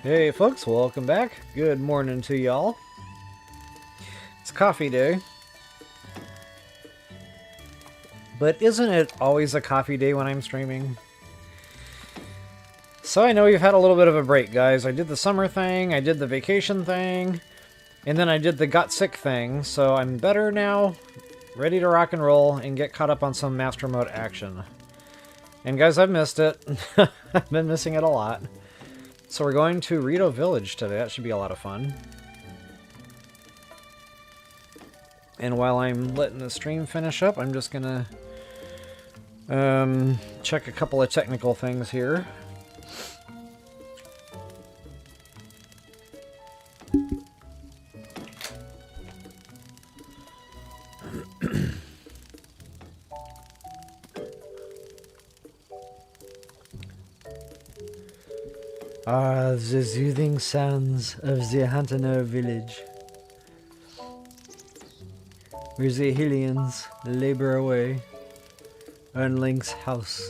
Hey folks, welcome back. Good morning to y'all. It's coffee day. But isn't it always a coffee day when I'm streaming? So I know we've had a little bit of a break, guys. I did the summer thing, I did the vacation thing, and then I did the got sick thing, so I'm better now, ready to rock and roll, and get caught up on some Master Mode action. And guys, I've missed it. I've been missing it a lot. So we're going to Rito Village today. That should be a lot of fun. And while I'm letting the stream finish up, I'm just gonna check a couple of technical things here. Ah, the soothing sounds of the Hantano village, where the Hylians labor away on Link's house.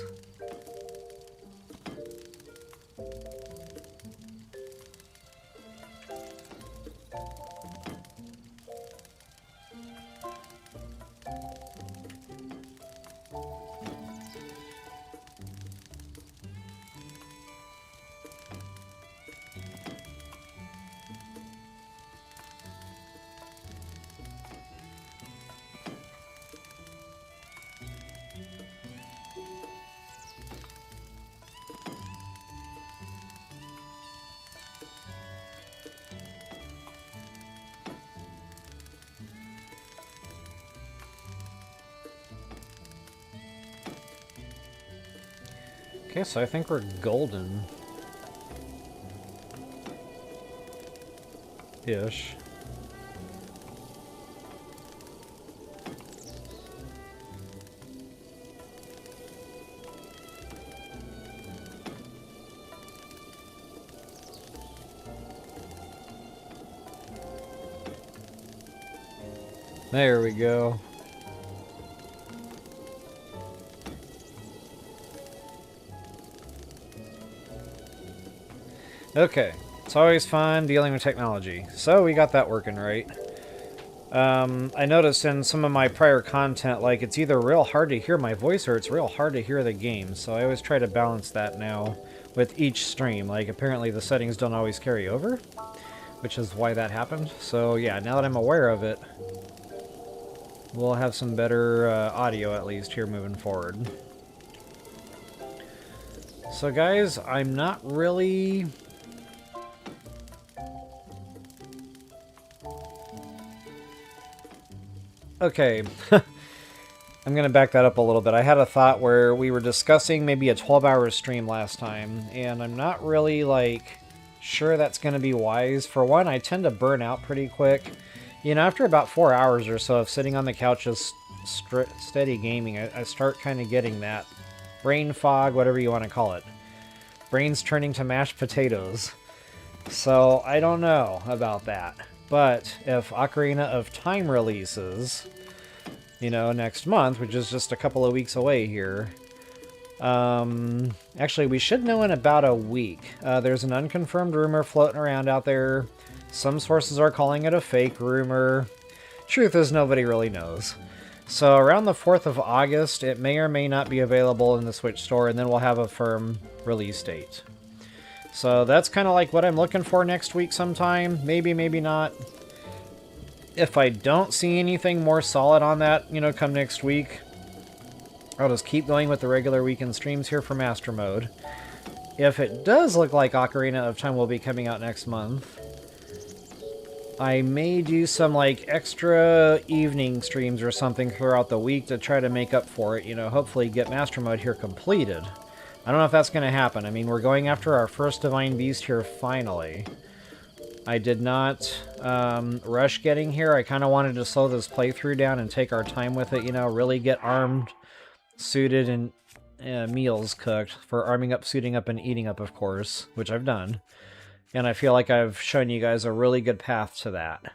Okay, so I think we're golden. Ish. There we go. Okay, it's always fun dealing with technology. So we got that working right. I noticed in some of my prior content, like, it's either real hard to hear my voice or it's real hard to hear the game. So I always try to balance that now with each stream. Like, apparently the settings don't always carry over, which is why that happened. So yeah, now that I'm aware of it, we'll have some better audio at least here moving forward. So guys, I'm not really... Okay, I'm going to back that up a little bit. I had a thought where we were discussing maybe a 12-hour stream last time, and I'm not really, like, sure that's going to be wise. For one, I tend to burn out pretty quick. You know, after about 4 hours or so of sitting on the couch just steady gaming, I start kind of getting that brain fog, whatever you want to call it. Brains turning to mashed potatoes. So, I don't know about that. But if Ocarina of Time releases, you know, next month, which is just a couple of weeks away here, actually, we should know in about a week. There's an unconfirmed rumor floating around out there. Some sources are calling it a fake rumor. Truth is, nobody really knows. So around the 4th of August, it may or may not be available in the Switch store, and then we'll have a firm release date. So that's kind of like what I'm looking for next week sometime. Maybe, maybe not. If I don't see anything more solid on that, you know, come next week, I'll just keep going with the regular weekend streams here for Master Mode. If it does look like Ocarina of Time will be coming out next month, I may do some, like, extra evening streams or something throughout the week to try to make up for it, you know, hopefully get Master Mode here completed. I don't know if that's going to happen. I mean, we're going after our first Divine Beast here finally. I did not rush getting here. I kind of wanted to slow this playthrough down and take our time with it, you know, really get armed, suited, and meals cooked for arming up, suiting up, and eating up, of course, which I've done. And I feel like I've shown you guys a really good path to that.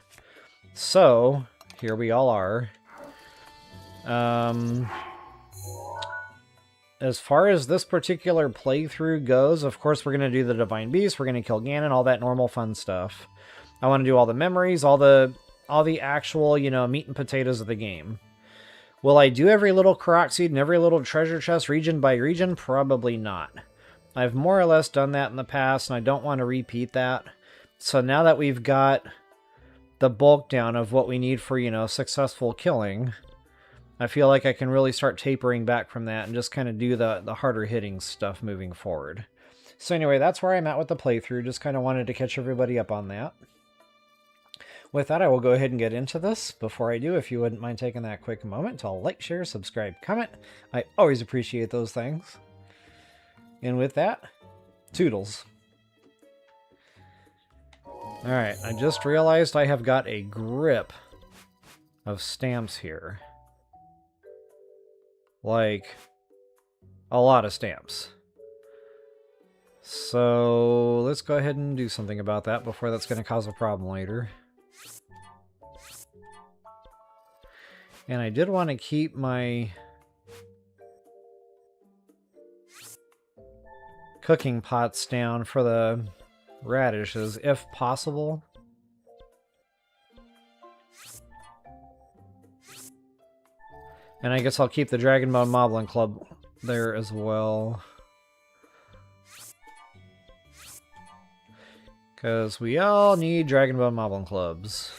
So, here we all are. as far as this particular playthrough goes, of course, we're going to do the Divine Beast, we're going to kill Ganon, all that normal fun stuff. I want to do all the memories, all the actual, you know, meat and potatoes of the game. Will I do every little Korok seed and every little treasure chest region by region? Probably not. I've more or less done that in the past, and I don't want to repeat that. So now that we've got the bulk down of what we need for, you know, successful killing, I feel like I can really start tapering back from that and just kind of do the harder hitting stuff moving forward. So anyway, that's where I'm at with the playthrough. Just kind of wanted to catch everybody up on that. With that, I will go ahead and get into this. Before I do, if you wouldn't mind taking that quick moment to like, share, subscribe, comment. I always appreciate those things. And with that, toodles. Alright, I just realized I have got a grip of stamps here. Like, a lot of stamps. So, let's go ahead and do something about that before that's going to cause a problem later. And I did want to keep my cooking pots down for the radishes, if possible. And I guess I'll keep the Dragon Bone Moblin Club there as well. Because we all need Dragon Bone Moblin Clubs.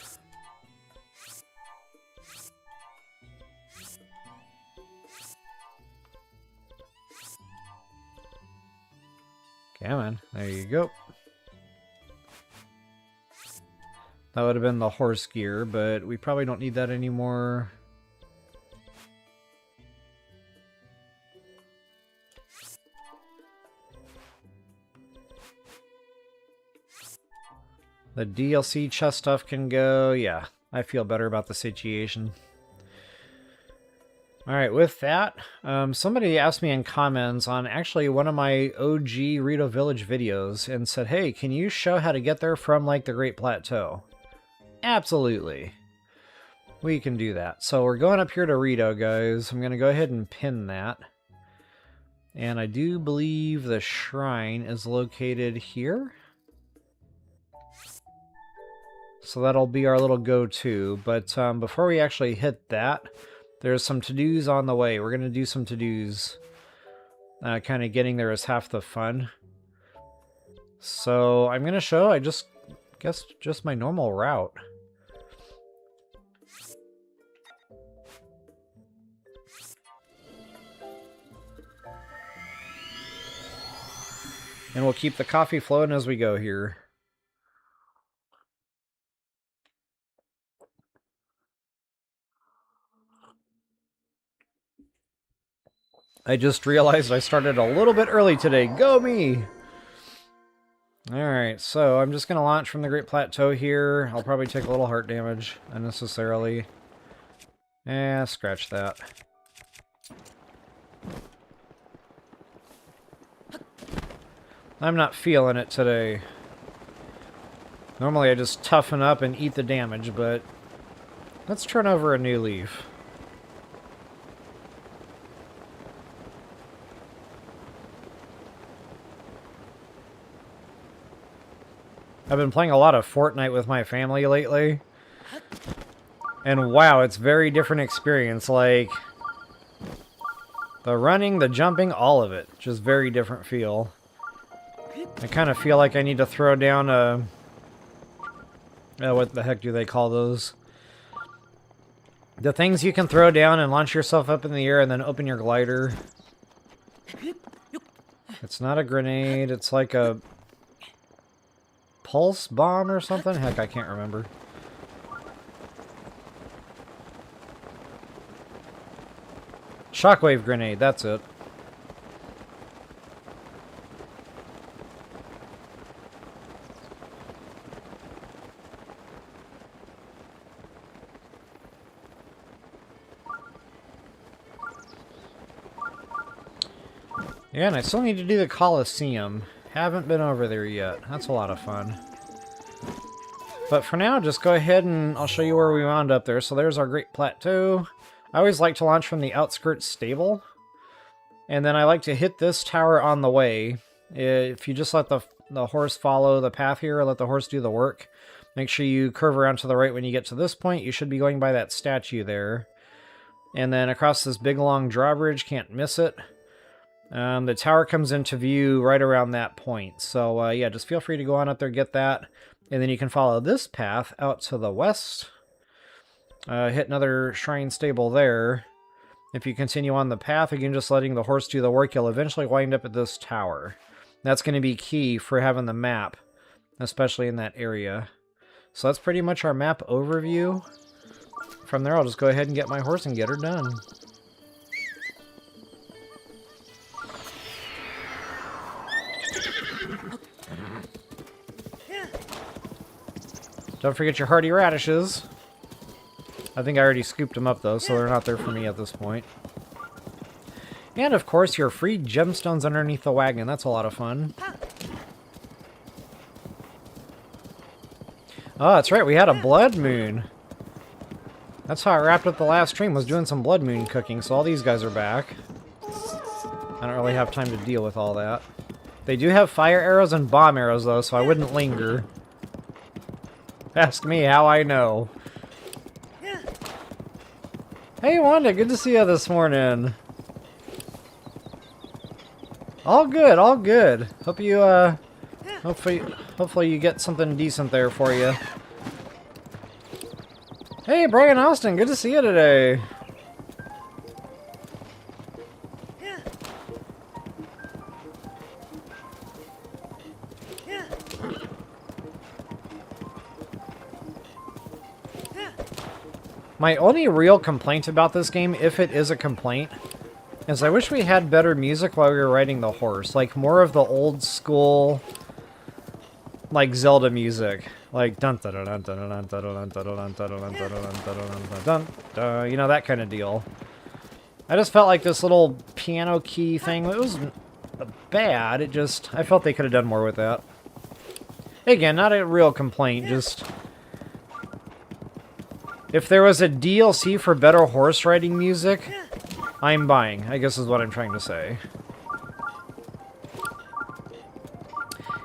Come on, there you go. That would have been the horse gear, but we probably don't need that anymore. The DLC chest stuff can go. Yeah, I feel better about the situation. Alright, with that, somebody asked me in comments on actually one of my OG Rito Village videos and said, hey, can you show how to get there from, like, the Great Plateau? Absolutely. We can do that. So we're going up here to Rito, guys. I'm going to go ahead and pin that. And I do believe the shrine is located here. So that'll be our little go-to. But before we actually hit that, there's some to-dos on the way. We're going to do some to-dos. Kind of getting there is half the fun. So I'm going to show, I guess, just my normal route. And we'll keep the coffee flowing as we go here. I just realized I started a little bit early today. Go me! Alright, so I'm just going to launch from the Great Plateau here. I'll probably take a little heart damage unnecessarily. Scratch that. I'm not feeling it today. Normally I just toughen up and eat the damage, but let's turn over a new leaf. I've been playing a lot of Fortnite with my family lately. And wow, it's a very different experience. Like, the running, the jumping, all of it. Just very different feel. I kind of feel like I need to throw down a... what the heck do they call those? The things you can throw down and launch yourself up in the air and then open your glider. It's not a grenade, it's like a... pulse bomb or something? Heck, I can't remember. Shockwave grenade, that's it. Yeah, and I still need to do the Coliseum. Haven't been over there yet. That's a lot of fun. But for now, just go ahead and I'll show you where we wound up there. So there's our Great Plateau. I always like to launch from the outskirts stable. And then I like to hit this tower on the way. If you just let the horse follow the path here, let the horse do the work. Make sure you curve around to the right when you get to this point. You should be going by that statue there. And then across this big long drawbridge, can't miss it. The tower comes into view right around that point. So yeah, just feel free to go on up there, get that. And then you can follow this path out to the west. Hit another shrine stable there. If you continue on the path, again, just letting the horse do the work, you'll eventually wind up at this tower. That's going to be key for having the map, especially in that area. So that's pretty much our map overview. From there, I'll just go ahead and get my horse and get her done. Don't forget your hardy radishes. I think I already scooped them up, though, so they're not there for me at this point. And, of course, your free gemstones underneath the wagon. That's a lot of fun. Oh, that's right. We had a blood moon. That's how I wrapped up the last stream, was doing some blood moon cooking, so all these guys are back. I don't really have time to deal with all that. They do have fire arrows and bomb arrows, though, so I wouldn't linger. Ask me how I know. Hey, Wanda, good to see you this morning. All good, all good. Hope you, hopefully you get something decent there for you. Hey, Brian Austin, good to see you today. My only real complaint about this game, if it is a complaint, is I wish we had better music while we were riding the horse. Like, more of the old school, like, Zelda music. Like, dun dun dun dun dun dun dun dun dun dun dun dun dun, you know, that kind of deal. I just felt like this little piano key thing, it wasn't bad, it just, I felt they could have done more with that. Again, not a real complaint, just... If there was a DLC for better horse riding music, I'm buying, I guess is what I'm trying to say.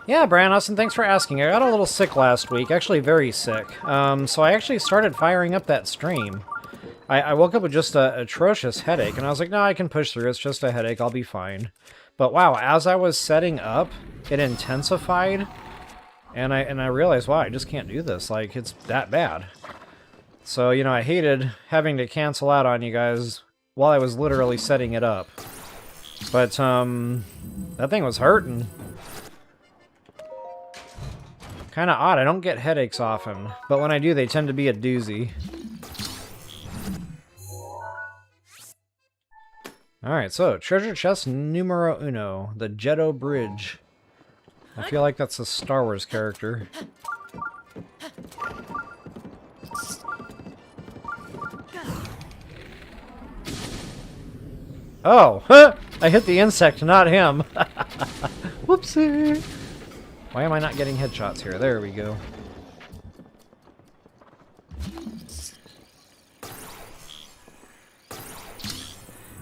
Yeah, Brian Austin, thanks for asking. I got a little sick last week, actually very sick. So I actually started firing up that stream. I woke up with just an atrocious headache, and I was like, no, I can push through, it's just a headache, I'll be fine. But wow, as I was setting up, it intensified, and I realized, wow, I just can't do this, like, it's that bad. So, you know, I hated having to cancel out on you guys while I was literally setting it up. But, that thing was hurting. Kinda odd, I don't get headaches often, but when I do, they tend to be a doozy. Alright, so, treasure chest numero uno, the Jetto Bridge. I feel like that's a Star Wars character. Oh, huh! I hit the insect, not him. Whoopsie. Why am I not getting headshots here? There we go.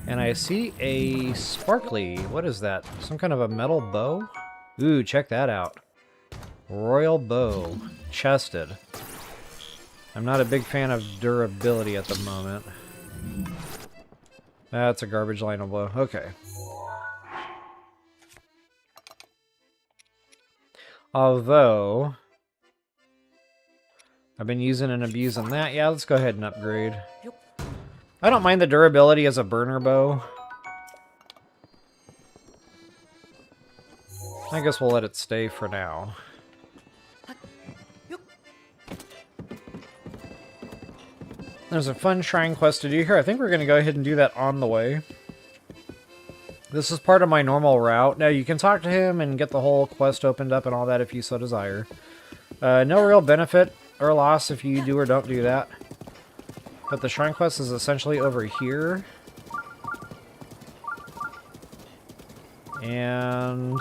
And I see a sparkly. What is that? Some kind of a metal bow? Ooh, check that out. Royal bow. Chested. I'm not a big fan of durability at the moment. That's a garbage line of blow. Okay. Although, I've been using and abusing that. Yeah, let's go ahead and upgrade. I don't mind the durability as a burner bow. I guess we'll let it stay for now. There's a fun shrine quest to do here. I think we're going to go ahead and do that on the way. This is part of my normal route. Now, you can talk to him and get the whole quest opened up and all that if you so desire. No real benefit or loss if you do or don't do that. But the shrine quest is essentially over here. And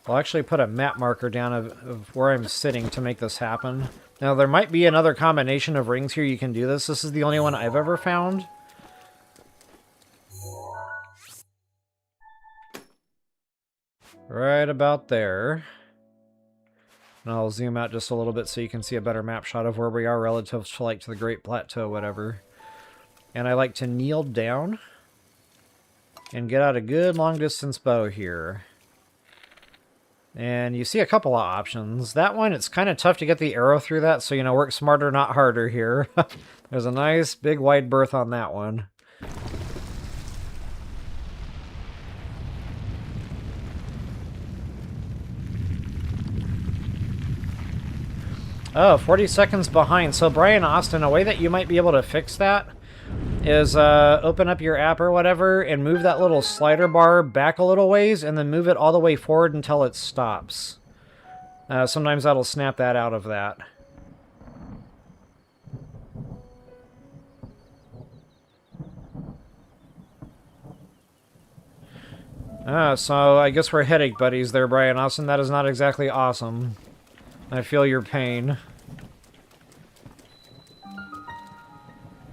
I'll actually put a map marker down of where I'm sitting to make this happen. Now, there might be another combination of rings here you can do this. This is the only one I've ever found. Right about there. And I'll zoom out just a little bit so you can see a better map shot of where we are relative to, like, to the Great Plateau, whatever. And I like to kneel down and get out a good long-distance bow here. And you see a couple of options. That one, it's kind of tough to get the arrow through that, so, you know, work smarter, not harder here. There's a nice, big, wide berth on that one. Oh, 40 seconds behind. So, Brian Austin, a way that you might be able to fix that is open up your app or whatever and move that little slider bar back a little ways and then move it all the way forward until it stops. Sometimes that'll snap that out of that. So I guess we're headache buddies there, Brian Austin. That is not exactly awesome. I feel your pain.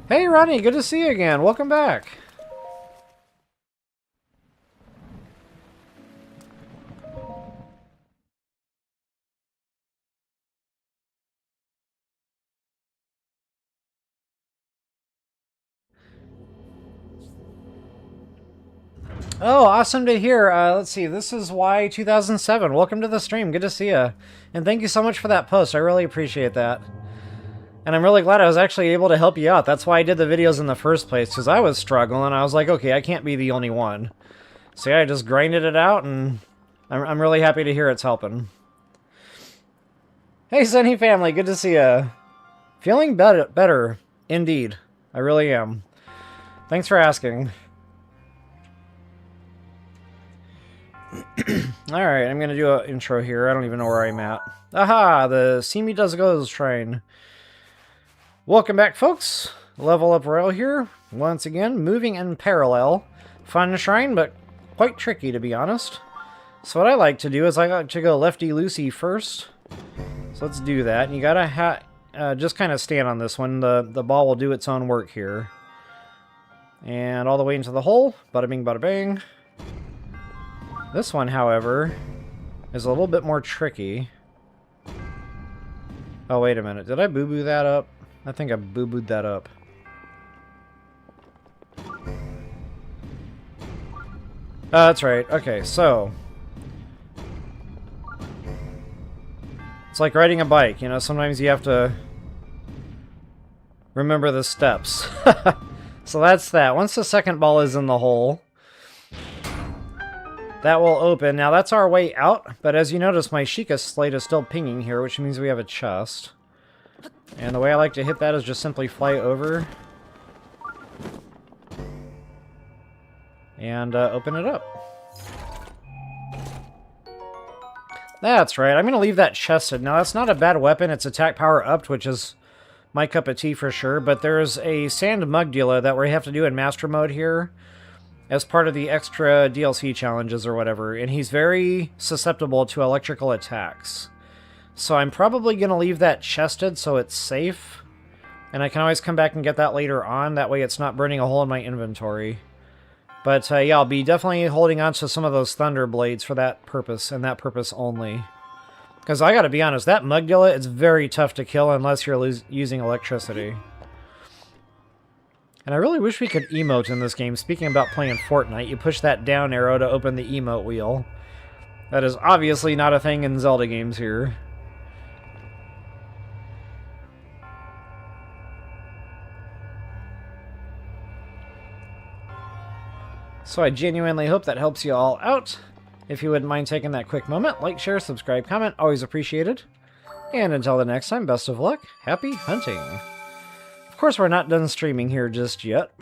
Hey, Ronnie, good to see you again. Welcome back. Oh, awesome to hear. Let's see. This is Y2007. Welcome to the stream. Good to see you. And thank you so much for that post. I really appreciate that. And I'm really glad I was actually able to help you out. That's why I did the videos in the first place, because I was struggling. I was like, okay, I can't be the only one. So yeah, I just grinded it out, and I'm really happy to hear it's helping. Hey, Sunny family. Good to see you. Feeling better. Indeed. I really am. Thanks for asking. Alright, I'm gonna do an intro here. I don't even know where I'm at. Aha! The See Me Dagoze train. Welcome back, folks. Level Up Royal here. Once again, moving in parallel. Fun shrine, but quite tricky, to be honest. So what I like to do is I like to go lefty-loosey first. So let's do that. And you gotta just kind of stand on this one. The ball will do its own work here. And all the way into the hole. Bada bing, bada bang. This one, however, is a little bit more tricky. Oh, wait a minute. Did I boo-boo that up? I think I boo-booed that up. That's right. Okay, so... it's like riding a bike, you know? Sometimes you have to remember the steps. So that's that. Once the second ball is in the hole... that will open. Now that's our way out, but as you notice, my Sheikah slate is still pinging here, which means we have a chest. And the way I like to hit that is just simply fly over. And open it up. That's right, I'm going to leave that chested. Now that's not a bad weapon, it's attack power upped, which is my cup of tea for sure, but there's a sand mug dealer that we have to do in master mode here. As part of the extra DLC challenges or whatever, and he's very susceptible to electrical attacks. So I'm probably going to leave that chested so it's safe, and I can always come back and get that later on, that way it's not burning a hole in my inventory. But yeah, I'll be definitely holding on to some of those Thunder Blades for that purpose, and that purpose only. Because I gotta be honest, that Mugdilla, it's very tough to kill unless you're using electricity. And I really wish we could emote in this game. Speaking about playing Fortnite, you push that down arrow to open the emote wheel. That is obviously not a thing in Zelda games here. So I genuinely hope that helps you all out. If you wouldn't mind taking that quick moment, like, share, subscribe, comment, always appreciated. And until the next time, best of luck, happy hunting. Of course, we're not done streaming here just yet.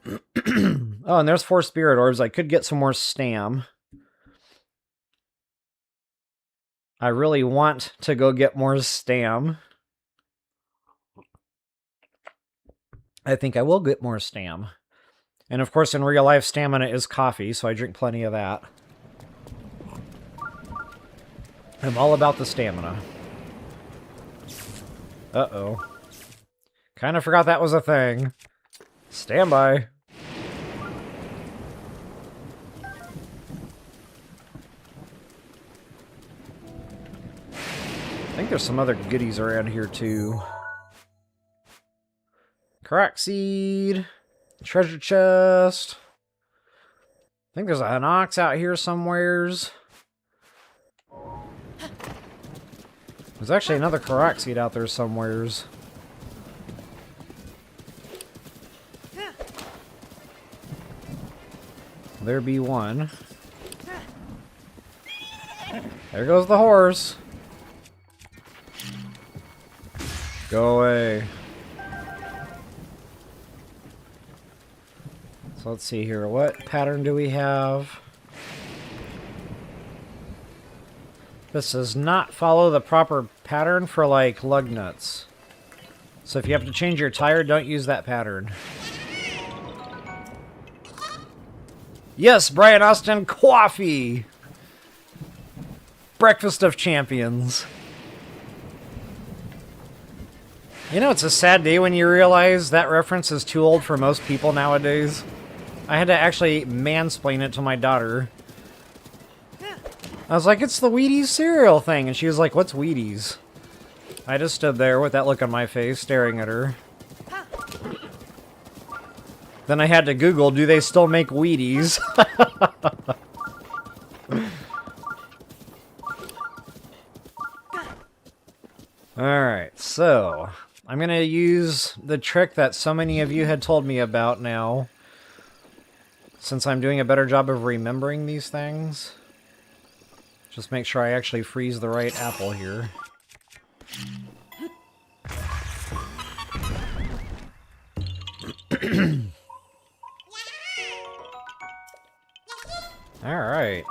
Oh, and there's 4 spirit orbs. I could get some more stam. I really want to go get more stam. I think I will get more stam. And of course, in real life, stamina is coffee, so I drink plenty of that. I'm all about the stamina. Uh-oh. Kind of forgot that was a thing. Stand by. there's some other goodies around here too. Koroks seed. Treasure chest. I think there's an ox out here somewheres. There's actually another Koroks seed out there somewheres. There be one. There goes the horse. Go away. So let's see here. What pattern do we have? This does not follow the proper pattern for, like, lug nuts. So if you have to change your tire, don't use that pattern. Yes, Brian Austin coffee! Breakfast of champions. You know, it's a sad day when you realize that reference is too old for most people nowadays. I had to actually mansplain it to my daughter. I was like, it's the Wheaties cereal thing. And she was like, what's Wheaties? I just stood there with that look on my face, staring at her. Then I had to Google, do they still make Wheaties? Alright, so I'm going to use the trick that so many of you had told me about now. Since I'm doing a better job of remembering these things. Just make sure I actually freeze the right apple here. Alright.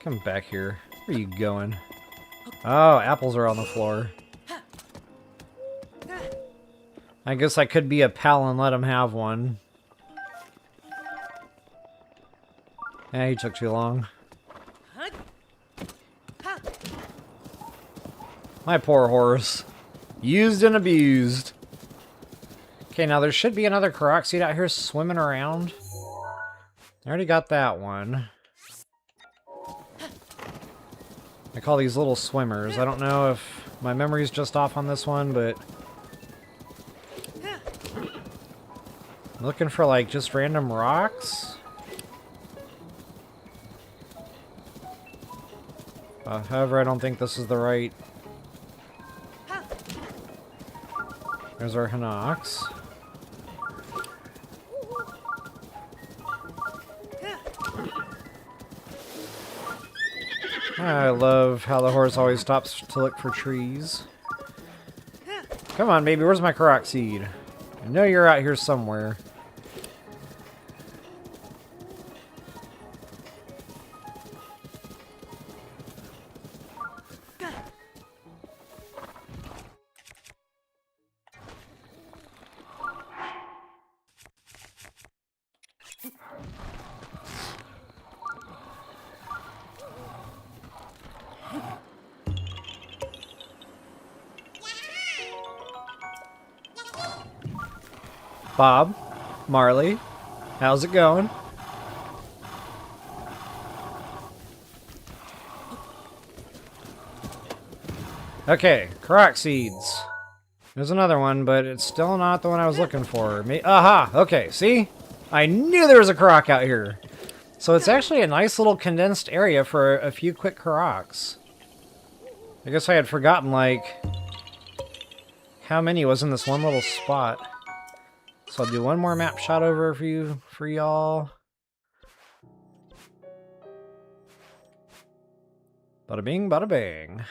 Come back here. Where are you going? Oh, apples are on the floor. I guess I could be a pal and let him have one. Yeah, he took too long. My poor horse. Used and abused. Okay, now there should be another Koroks seed out here swimming around. I already got that one. I call these little swimmers. I don't know if my memory's just off on this one, but... I'm looking for, like, just random rocks. However, I don't think this is the right... There's our Hinox. I love how the horse always stops to look for trees. Come on, baby, where's my Koroks seed? I know you're out here somewhere. Bob, Marley, how's it going? Okay, Koroks seeds. There's another one, but it's still not the one I was looking for. Aha! Okay, see? I knew there was a Korok out here. So it's actually a nice little condensed area for a few quick Koroks. I guess I had forgotten, like, how many was in this one little spot. So I'll do one more map shot over for y'all. Bada bing, bada bang.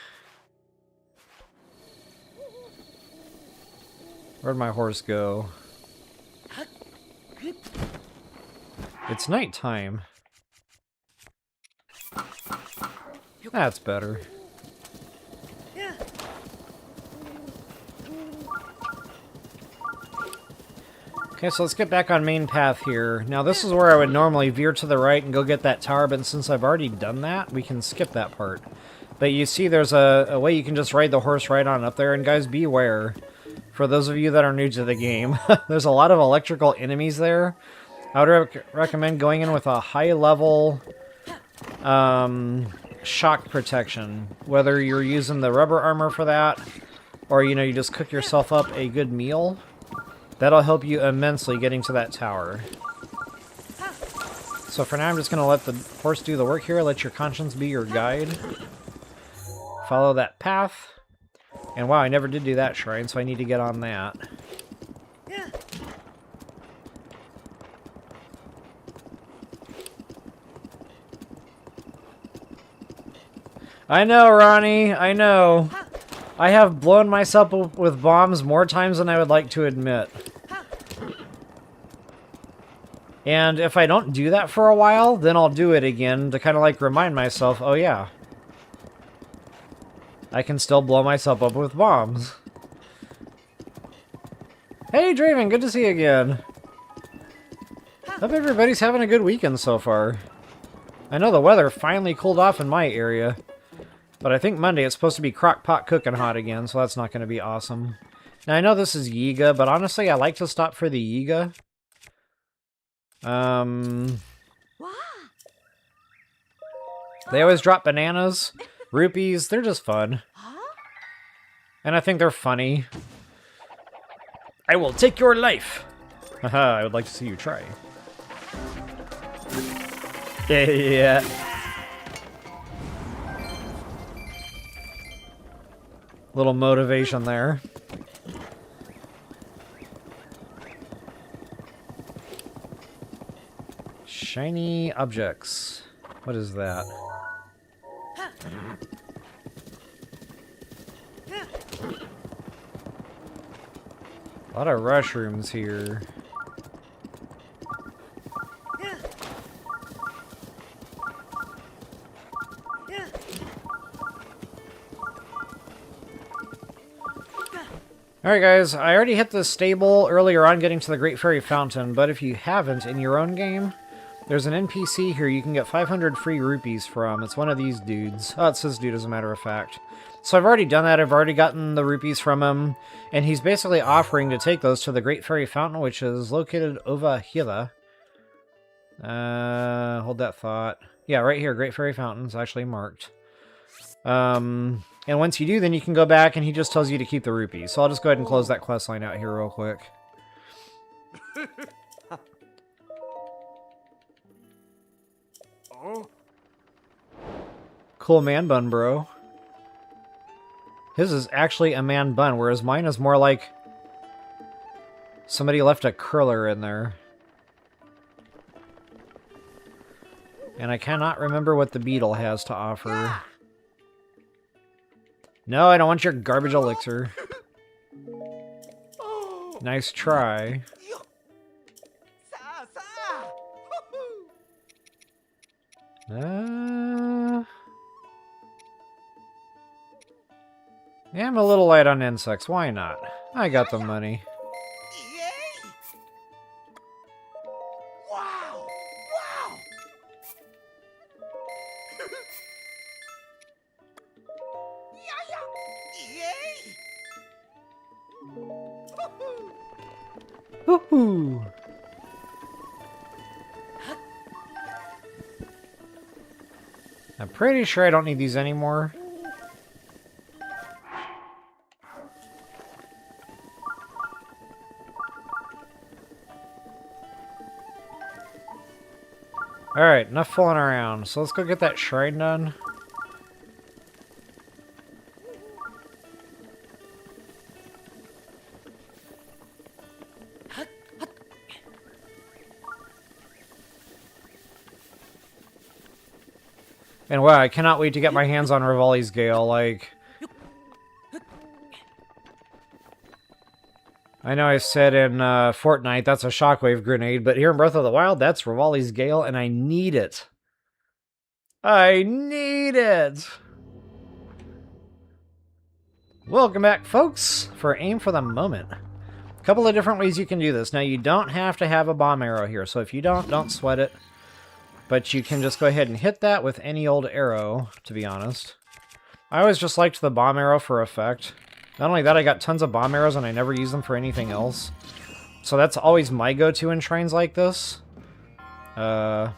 Where'd my horse go? It's nighttime. That's better. Okay, so let's get back on main path here. Now this is where I would normally veer to the right and go get that tower, but since I've already done that, we can skip that part. But you see there's a way you can just ride the horse right on up there, and guys, beware. For those of you that are new to the game, there's a lot of electrical enemies there. I would recommend going in with a high level shock protection. Whether you're using the rubber armor for that, or, you know, you just cook yourself up a good meal. That'll help you immensely getting to that tower. So for now, I'm just going to let the horse do the work here. Let your conscience be your guide. Follow that path. And wow, I never did do that shrine, so I need to get on that. I know, Ronnie, I know. I have blown myself up with bombs more times than I would like to admit. And if I don't do that for a while, then I'll do it again to kind of like remind myself, oh yeah, I can still blow myself up with bombs. Hey Draven, good to see you again. Hope everybody's having a good weekend so far. I know the weather finally cooled off in my area. But I think Monday it's supposed to be crock pot cooking hot again, so that's not going to be awesome. Now I know this is Yiga, but honestly I like to stop for the Yiga. They always drop bananas, rupees, they're just fun. And I think they're funny. I will take your life! Haha, I would like to see you try. Yeah. Little motivation there. Shiny objects. What is that? A lot of mushrooms here. Alright guys, I already hit the stable earlier on getting to the Great Fairy Fountain, but if you haven't in your own game, there's an NPC here you can get 500 free rupees from. It's one of these dudes. Oh, it's this dude as a matter of fact. So I've already done that, I've already gotten the rupees from him, and he's basically offering to take those to the Great Fairy Fountain, which is located over here. Hold that thought. Yeah, right here, Great Fairy Fountain's actually marked. And once you do, then you can go back and he just tells you to keep the rupees. So I'll just go ahead and close that quest line out here real quick. Cool man bun, bro. His is actually a man bun, whereas mine is more like somebody left a curler in there. And I cannot remember what the beetle has to offer. No, I don't want your garbage elixir. Nice try. Yeah, I'm a little light on insects. Why not? I got the money. Woohoo! I'm pretty sure I don't need these anymore. Alright, enough fooling around. So let's go get that shrine done. And wow, I cannot wait to get my hands on Rivali's Gale, like... I know I said in Fortnite that's a shockwave grenade, but here in Breath of the Wild, that's Rivali's Gale, and I need it. I need it! Welcome back, folks, for Aim for the Moment. A couple of different ways you can do this. Now, you don't have to have a bomb arrow here, so if you don't sweat it. But you can just go ahead and hit that with any old arrow, to be honest. I always just liked the bomb arrow for effect. Not only that, I got tons of bomb arrows and I never use them for anything else. So that's always my go-to in shrines like this. Hold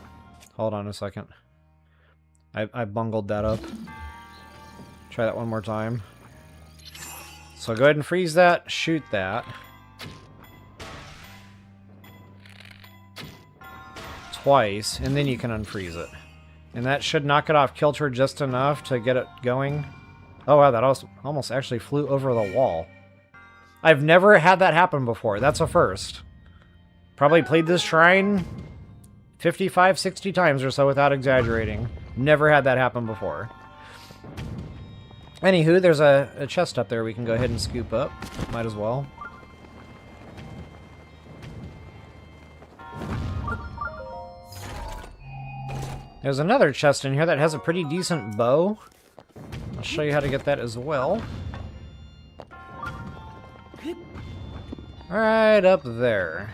on a second. I bungled that up. Try that one more time. So go ahead and freeze that, shoot that. Twice, and then you can unfreeze it. And that should knock it off kilter just enough to get it going. Oh wow, that almost actually flew over the wall. I've never had that happen before. That's a first. Probably played this shrine 55, 60 times or so without exaggerating. Never had that happen before. Anywho, there's a chest up there we can go ahead and scoop up. Might as well. There's another chest in here that has a pretty decent bow. I'll show you how to get that as well. Right up there.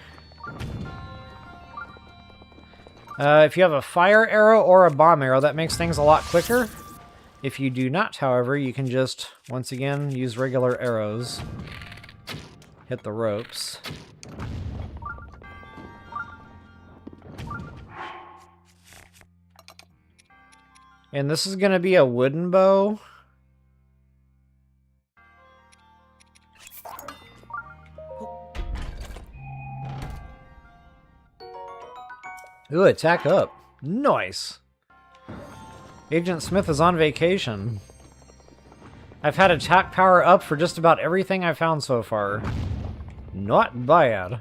If you have a fire arrow or a bomb arrow, that makes things a lot quicker. If you do not, however, you can just, once again, use regular arrows. Hit the ropes. And this is going to be a wooden bow. Ooh, attack up. Nice. Agent Smith is on vacation. I've had attack power up for just about everything I've found so far. Not bad.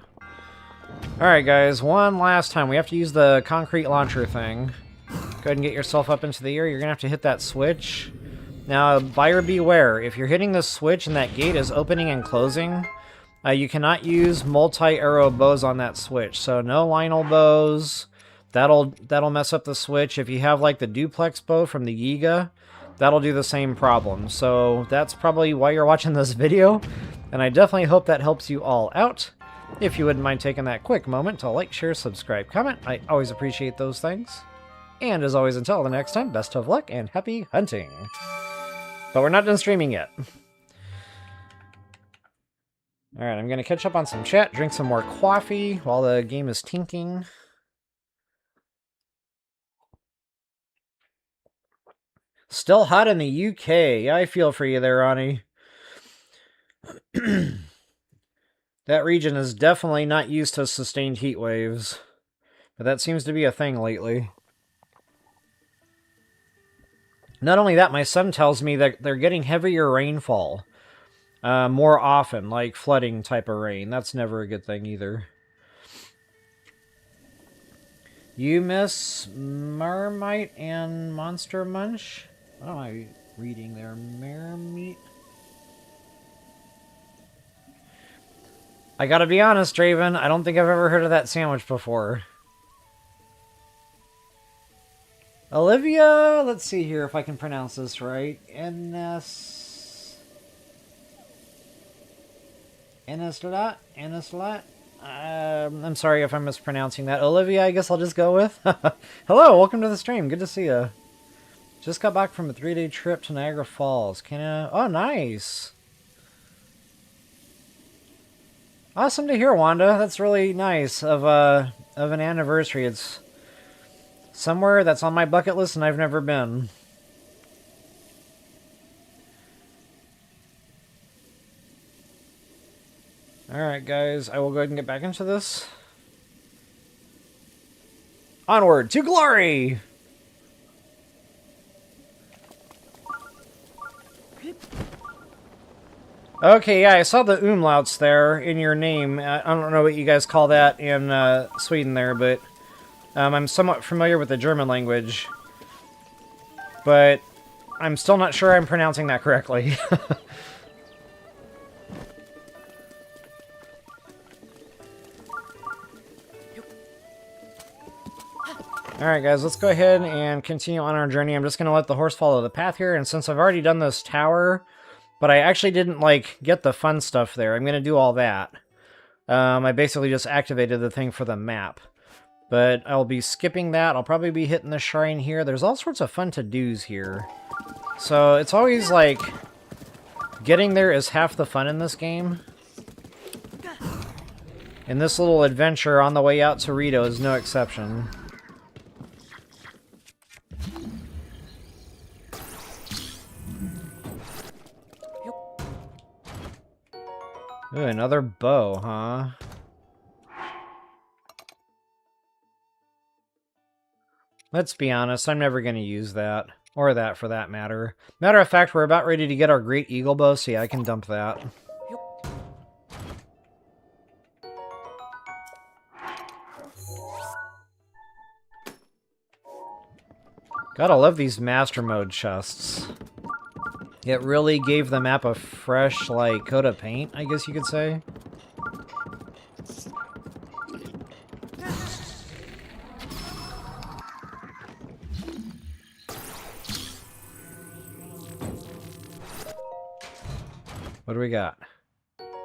Alright guys, one last time. We have to use the concrete launcher thing. Go ahead and get yourself up into the air. You're going to have to hit that switch. Now, buyer beware. If you're hitting this switch and that gate is opening and closing, you cannot use multi-arrow bows on that switch. So no Lionel bows. That'll mess up the switch. If you have like the duplex bow from the Yiga, that'll do the same problem. So that's probably why you're watching this video, and I definitely hope that helps you all out. If you wouldn't mind taking that quick moment to like, share, subscribe, comment, I always appreciate those things. And as always, until the next time, best of luck and happy hunting. But we're not done streaming yet. Alright, I'm going to catch up on some chat, drink some more coffee while the game is tinking. Still hot in the UK. Yeah, I feel for you there, Ronnie. That region is definitely not used to sustained heat waves. But that seems to be a thing lately. Not only that, my son tells me that they're getting heavier rainfall. More often, like flooding type of rain. That's never a good thing either. You miss Marmite and Monster Munch? What am I reading there? Marmite? I gotta be honest, Draven, I don't think I've ever heard of that sandwich before. Olivia, let's see here if I can pronounce this right. Eneslat? I'm sorry if I'm mispronouncing that. Olivia, I guess I'll just go with. Hello, welcome to the stream. Good to see you. Just got back from a 3-day trip to Niagara Falls. Oh, nice. Awesome to hear, Wanda. That's really nice of an anniversary. It's somewhere that's on my bucket list and I've never been. Alright, guys. I will go ahead and get back into this. Onward to glory! Okay, yeah, I saw the umlauts there in your name. I don't know what you guys call that in Sweden there, but I'm somewhat familiar with the German language. But I'm still not sure I'm pronouncing that correctly. Alright guys, let's go ahead and continue on our journey. I'm just going to let the horse follow the path here, and since I've already done this tower, but I actually didn't, like, get the fun stuff there, I'm going to do all that. I basically just activated the thing for the map. But I'll be skipping that. I'll probably be hitting the shrine here. There's all sorts of fun to-dos here. So it's always, like, getting there is half the fun in this game. And this little adventure on the way out to Rito is no exception. Ooh, another bow, huh? Let's be honest, I'm never going to use that. Or that, for that matter. Matter of fact, we're about ready to get our Great Eagle Bow, so yeah, I can dump that. Gotta love these Master Mode chests. It really gave the map a fresh, like, coat of paint, I guess you could say. What do we got?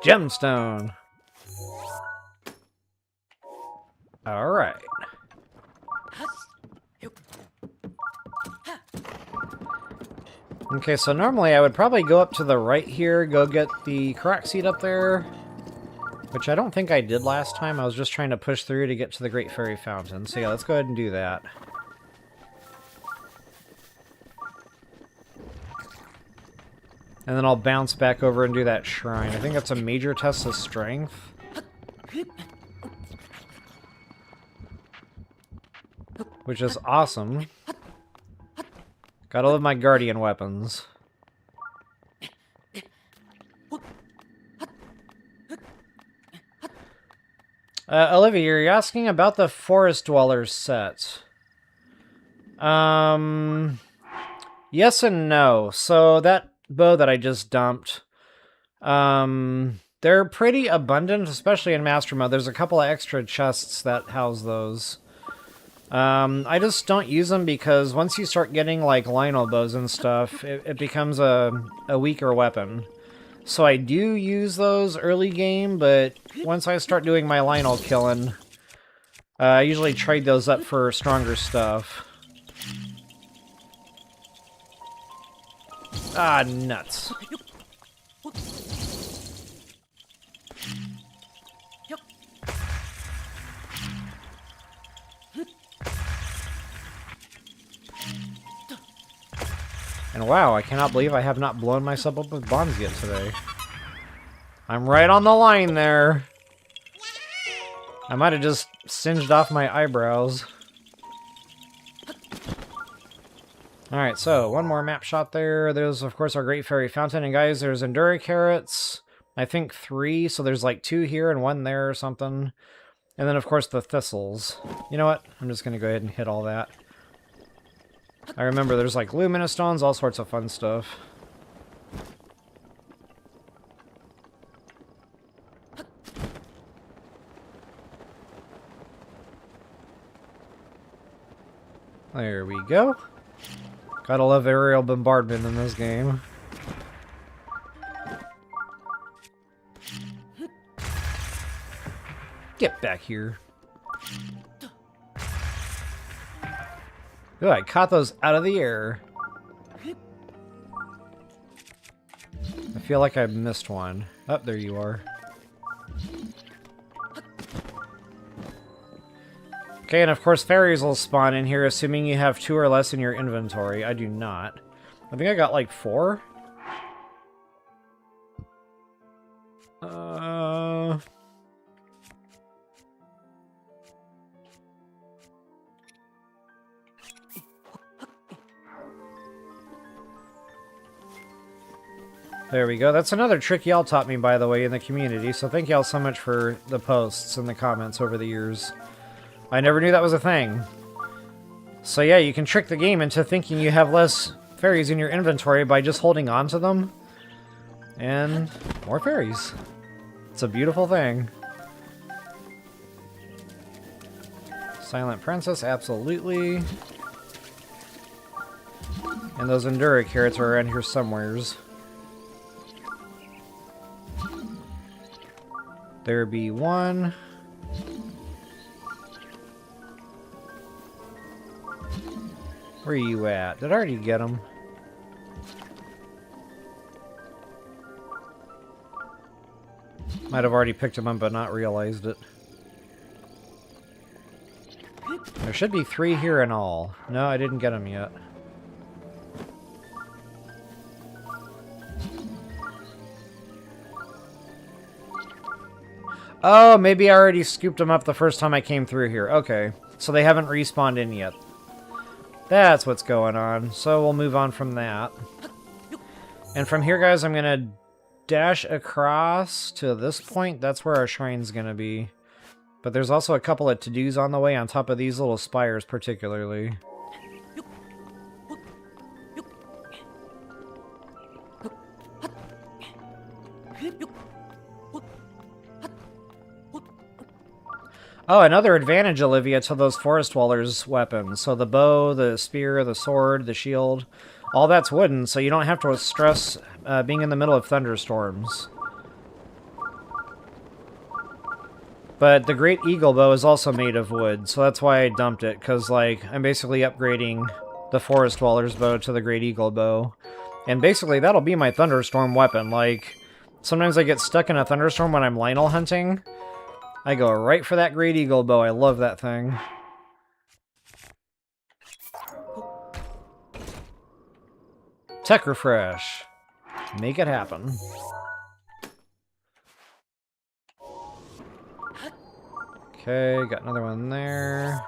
Gemstone! Alright. Okay, so normally I would probably go up to the right here, go get the Koroks seed up there, which I don't think I did last time. I was just trying to push through to get to the Great Fairy Fountain. So yeah, let's go ahead and do that. And then I'll bounce back over and do that shrine. I think that's a major test of strength. Which is awesome. Gotta love my guardian weapons. Olivia, you're asking about the Forest Dwellers set. Yes and no. So that bow that I just dumped, they're pretty abundant, especially in Master Mode. There's a couple of extra chests that house those. I just don't use them because once you start getting, like, Lionel bows and stuff, it becomes a weaker weapon. So I do use those early game, but once I start doing my Lionel killing, I usually trade those up for stronger stuff. Ah, nuts. And wow, I cannot believe I have not blown myself up with bombs yet today. I'm right on the line there. I might have just singed off my eyebrows. Alright, so one more map shot there. There's, of course, our Great Fairy Fountain. And guys, there's Endura Carrots. I think 3, so there's like 2 here and 1 there or something. And then, of course, the Thistles. You know what? I'm just going to go ahead and hit all that. I remember there's like Luminous Stones, all sorts of fun stuff. There we go. Gotta love aerial bombardment in this game. Get back here. Ooh, I caught those out of the air. I feel like I missed one. Oh, there you are. Okay, and of course fairies will spawn in here, assuming you have 2 or less in your inventory. I do not. I think I got like 4. There we go. That's another trick y'all taught me, by the way, in the community, so thank y'all so much for the posts and the comments over the years. I never knew that was a thing. So yeah, you can trick the game into thinking you have less fairies in your inventory by just holding on to them. And more fairies. It's a beautiful thing. Silent Princess, absolutely. And those Endura Carrots are around here somewheres. There be one. Where are you at? Did I already get him? Might have already picked him up but not realized it. There should be 3 here in all. No, I didn't get him yet. Oh, maybe I already scooped them up the first time I came through here. Okay, so they haven't respawned in yet. That's what's going on. So we'll move on from that. And from here, guys, I'm going to dash across to this point. That's where our shrine's going to be. But there's also a couple of to-dos on the way on top of these little spires particularly. Oh, another advantage, Olivia, to those Forest Dwellers' weapons. So the bow, the spear, the sword, the shield, all that's wooden, so you don't have to stress being in the middle of thunderstorms. But the Great Eagle Bow is also made of wood, so that's why I dumped it, because, like, I'm basically upgrading the Forest Dwellers' bow to the Great Eagle Bow. And basically, that'll be my thunderstorm weapon. Like, sometimes I get stuck in a thunderstorm when I'm Lionel hunting. I go right for that Great Eagle Bow. I love that thing. Tech refresh. Make it happen. Okay, got another one there.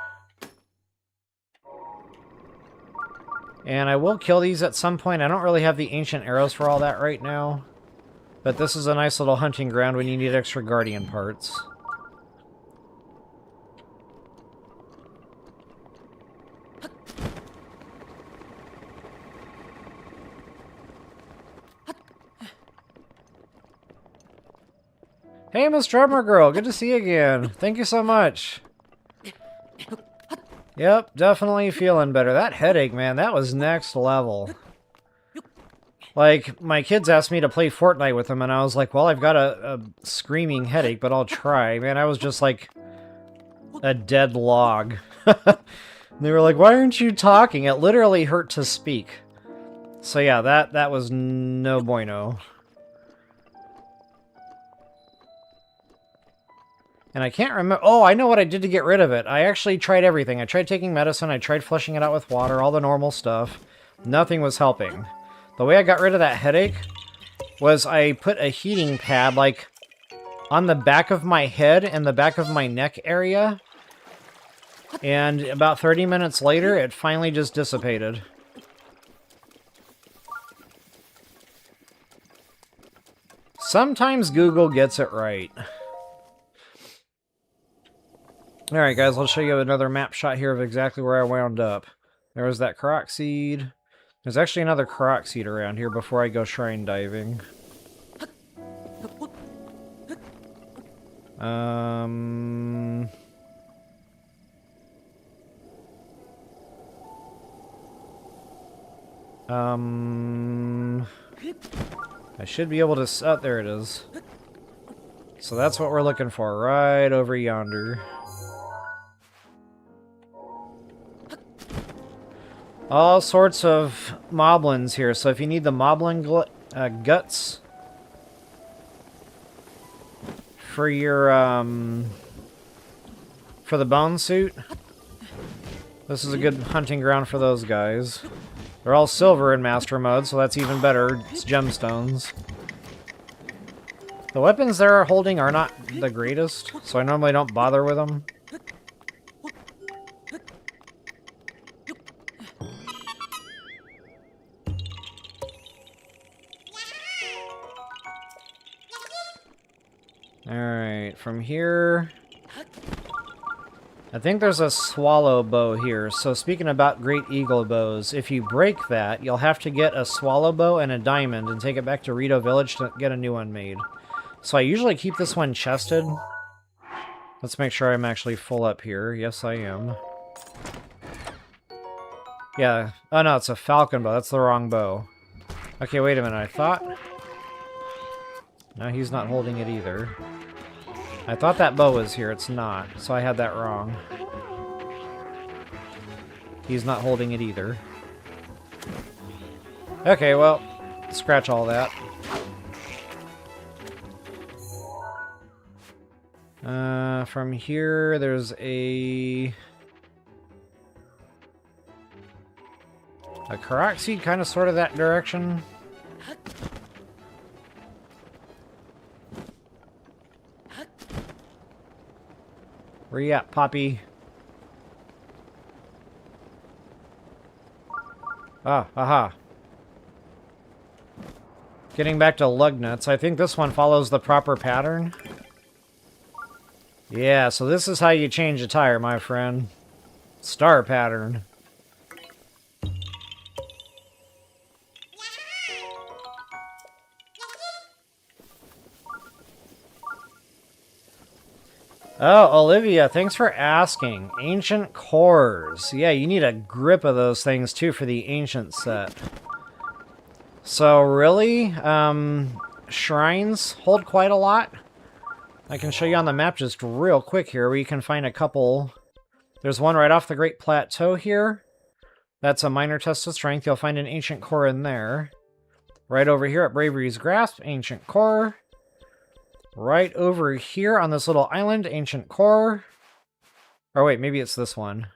And I will kill these at some point. I don't really have the ancient arrows for all that right now. But this is a nice little hunting ground when you need extra guardian parts. Hey, Miss Drummer Girl, good to see you again. Thank you so much. Yep, definitely feeling better. That headache, man, that was next level. Like, my kids asked me to play Fortnite with them, and I was like, well, I've got a screaming headache, but I'll try. Man, I was just like a dead log. They were like, why aren't you talking? It literally hurt to speak. So yeah, that was no bueno. And I can't remember... Oh, I know what I did to get rid of it. I actually tried everything. I tried taking medicine, I tried flushing it out with water, all the normal stuff. Nothing was helping. The way I got rid of that headache was I put a heating pad, like, on the back of my head and the back of my neck area. And about 30 minutes later, it finally just dissipated. Sometimes Google gets it right. Alright guys, I'll show you another map shot here of exactly where I wound up. There was that Korok seed. There's actually another Korok seed around here before I go shrine diving. I should be able to... Oh, there it is. So that's what we're looking for, right over yonder. All sorts of moblins here, so if you need the moblin guts for your, for the bone suit, this is a good hunting ground for those guys. They're all silver in master mode, so that's even better. It's gemstones. The weapons they're holding are not the greatest, so I normally don't bother with them. Alright, from here... I think there's a swallow bow here. So speaking about Great Eagle bows, if you break that, you'll have to get a swallow bow and a diamond and take it back to Rito Village to get a new one made. So I usually keep this one chested. Let's make sure I'm actually full up here. Yes, I am. Yeah. Oh, no, it's a falcon bow. That's the wrong bow. Okay, wait a minute. I thought... No, he's not holding it either. I thought that bow was here. It's not. So I had that wrong. He's not holding it either. Okay, well, scratch all that. From here, there's a Korok seed, kind of sort of that direction. Where you at, Poppy? Ah, aha. Getting back to lug nuts, I think this one follows the proper pattern. Yeah, so this is how you change a tire, my friend. Star pattern. Oh, Olivia, thanks for asking. Ancient cores. Yeah, you need a grip of those things, too, for the ancient set. So, really, shrines hold quite a lot. I can show you on the map just real quick here, where you can find a couple. There's one right off the Great Plateau here. That's a minor test of strength. You'll find an ancient core in there. Right over here at Bravery's Grasp, ancient core. Right over here on this little island, ancient core. Or wait, maybe it's this one.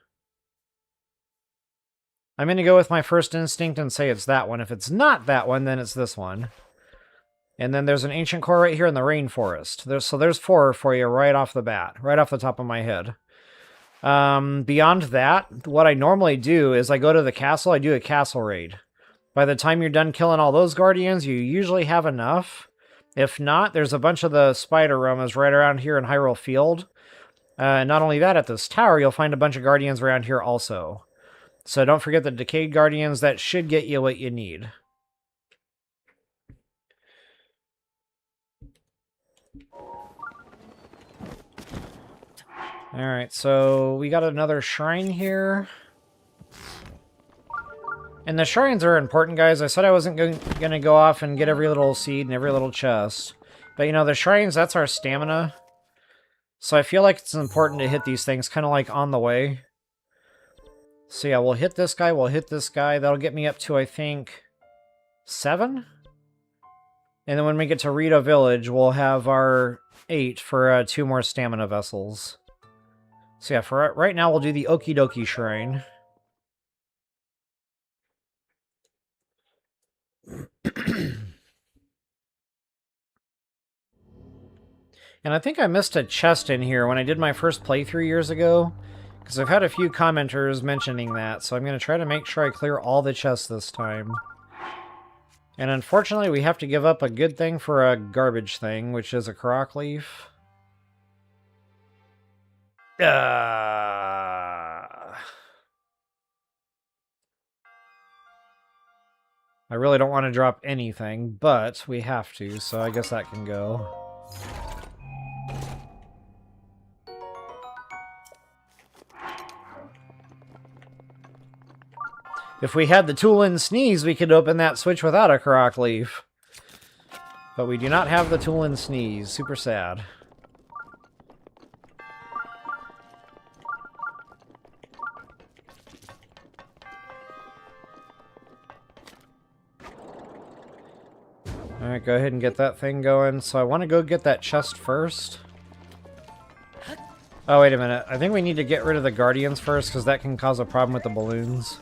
I'm going to go with my first instinct and say it's that one. If it's not that one, then it's this one. And then there's an ancient core right here in the rainforest. So there's 4 for you right off the bat, right off the top of my head. Beyond that, what I normally do is I go to the castle, I do a castle raid. By the time you're done killing all those guardians, you usually have enough. If not, there's a bunch of the spider romas right around here in Hyrule Field. Not only that, at this tower, you'll find a bunch of guardians around here also. So don't forget the Decayed Guardians. That should get you what you need. Alright, so we got another shrine here. And the shrines are important, guys. I said I wasn't going to go off and get every little seed and every little chest. But, you know, the shrines, that's our stamina. So I feel like it's important to hit these things kind of like on the way. So yeah, we'll hit this guy, we'll hit this guy. That'll get me up to, I think, 7? And then when we get to Rito Village, we'll have our 8 for 2 more stamina vessels. So yeah, for right now, we'll do the Okie Dokie Shrine. And I think I missed a chest in here when I did my first playthrough years ago, because I've had a few commenters mentioning that, so I'm going to try to make sure I clear all the chests this time. And unfortunately, we have to give up a good thing for a garbage thing, which is a Korok leaf. I really don't want to drop anything, but we have to, so I guess that can go. If we had the Tool Sneeze, we could open that switch without a Korok leaf. But we do not have the Tool Sneeze. Super sad. Alright, go ahead and get that thing going. So I want to go get that chest first. Oh, wait a minute. I think we need to get rid of the Guardians first, because that can cause a problem with the balloons.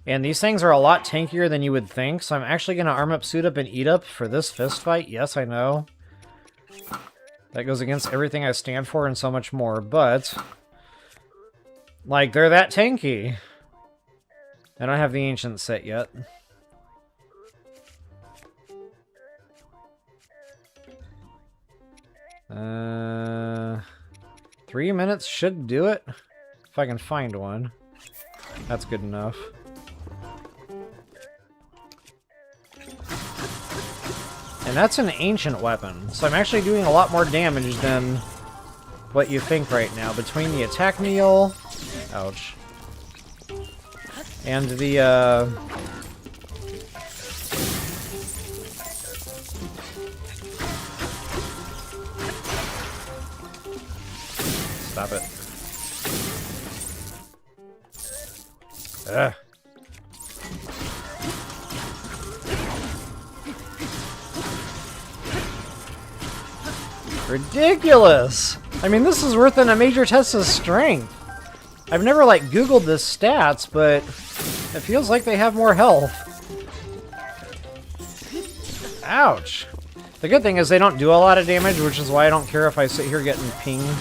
And these things are a lot tankier than you would think, so I'm actually going to arm up, suit up, and eat up for this fist fight. Yes, I know. That goes against everything I stand for and so much more, but... like, they're that tanky. I don't have the Ancient set yet. Uh, 3 minutes should do it. If I can find one. That's good enough. And that's an ancient weapon, so I'm actually doing a lot more damage than what you think right now. Between the attack meal... ouch. And the, stop it. Ugh. Ridiculous! I mean, this is worth a major test of strength. I've never, like, Googled the stats, but it feels like they have more health. Ouch. The good thing is they don't do a lot of damage, which is why I don't care if I sit here getting pinged.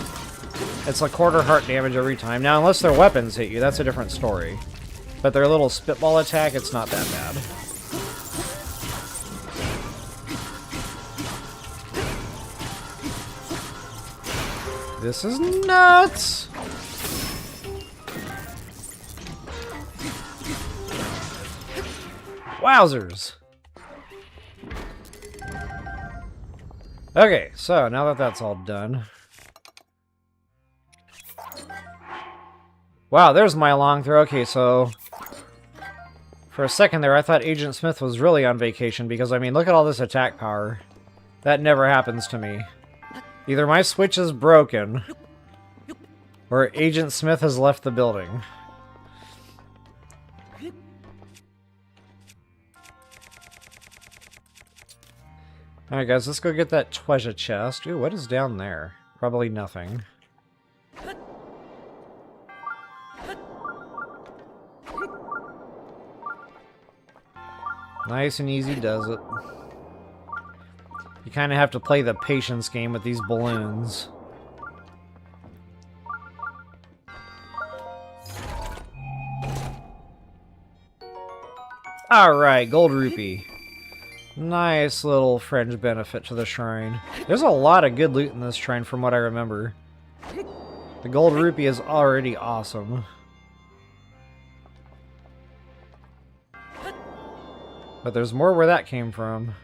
It's a quarter heart damage every time. Now, unless their weapons hit you, that's a different story. But their little spitball attack, it's not that bad. This is nuts! Wowzers! Okay, so now that that's all done... Wow, there's my long throw. Okay, so... For a second there, I thought Agent Smith was really on vacation, because, I mean, look at all this attack power. That never happens to me. Either my switch is broken, or Agent Smith has left the building. Alright guys, let's go get that treasure chest. Ooh, what is down there? Probably nothing. Nice and easy does it. You kind of have to play the patience game with these balloons. Alright, gold rupee. Nice little fringe benefit to the shrine. There's a lot of good loot in this shrine from what I remember. The gold rupee is already awesome. But there's more where that came from.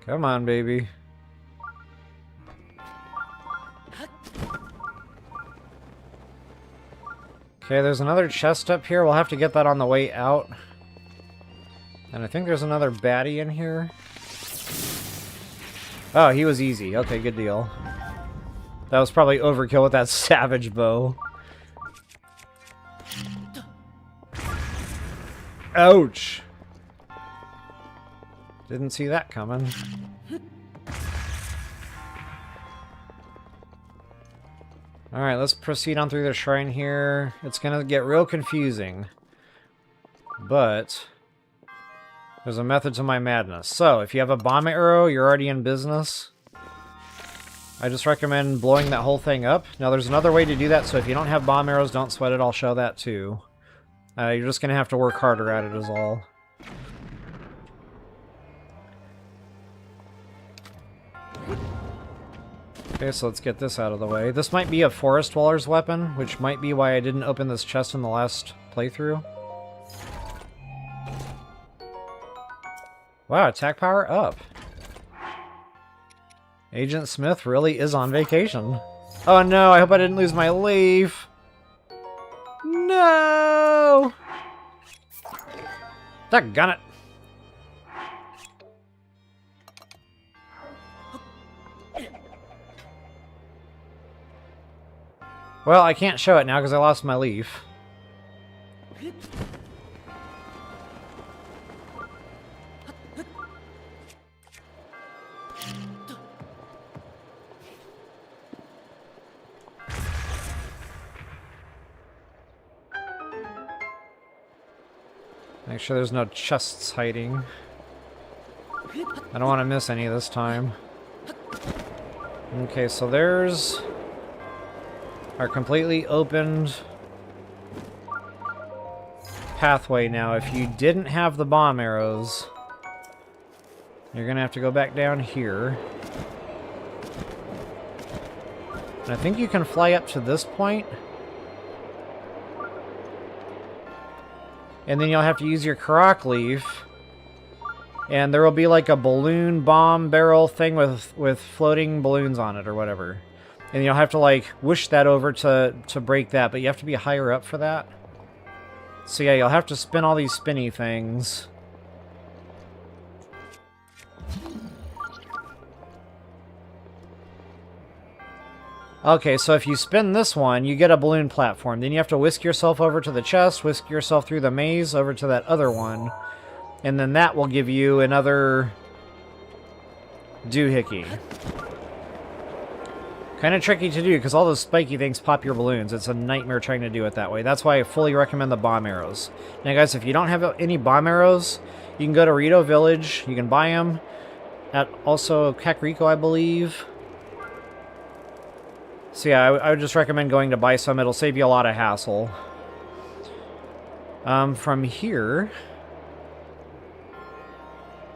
Come on, baby. Okay, there's another chest up here. We'll have to get that on the way out. And I think there's another baddie in here. Oh, he was easy. Okay, good deal. That was probably overkill with that savage bow. Ouch! Didn't see that coming. Alright, let's proceed on through the shrine here. It's gonna get real confusing. But there's a method to my madness. So, if you have a bomb arrow, you're already in business. I just recommend blowing that whole thing up. Now, there's another way to do that, so if you don't have bomb arrows, don't sweat it. I'll show that too. You're just gonna have to work harder at it is all. Okay, so let's get this out of the way. This might be a Forest Dweller's weapon, which might be why I didn't open this chest in the last playthrough. Wow, attack power up. Agent Smith really is on vacation. Oh no, I hope I didn't lose my leaf. No! Daggone it. Well, I can't show it now because I lost my leaf. Make sure there's no chests hiding. I don't want to miss any this time. Okay, so there's our completely opened pathway now. If you didn't have the bomb arrows, you're gonna have to go back down here. And I think you can fly up to this point. And then you'll have to use your Korok leaf. And there will be like a balloon bomb barrel thing with floating balloons on it or whatever. And you'll have to like whoosh that over to break that, but you have to be higher up for that. So yeah, you'll have to spin all these spinny things. Okay, so if you spin this one, you get a balloon platform. Then you have to whisk yourself over to the chest, whisk yourself through the maze over to that other one. And then that will give you another doohickey. Kind of tricky to do, because all those spiky things pop your balloons. It's a nightmare trying to do it that way. That's why I fully recommend the bomb arrows. Now, guys, if you don't have any bomb arrows, you can go to Rito Village. You can buy them at also Kakariko, I believe. So yeah, I would just recommend going to buy some. It'll save you a lot of hassle. From here...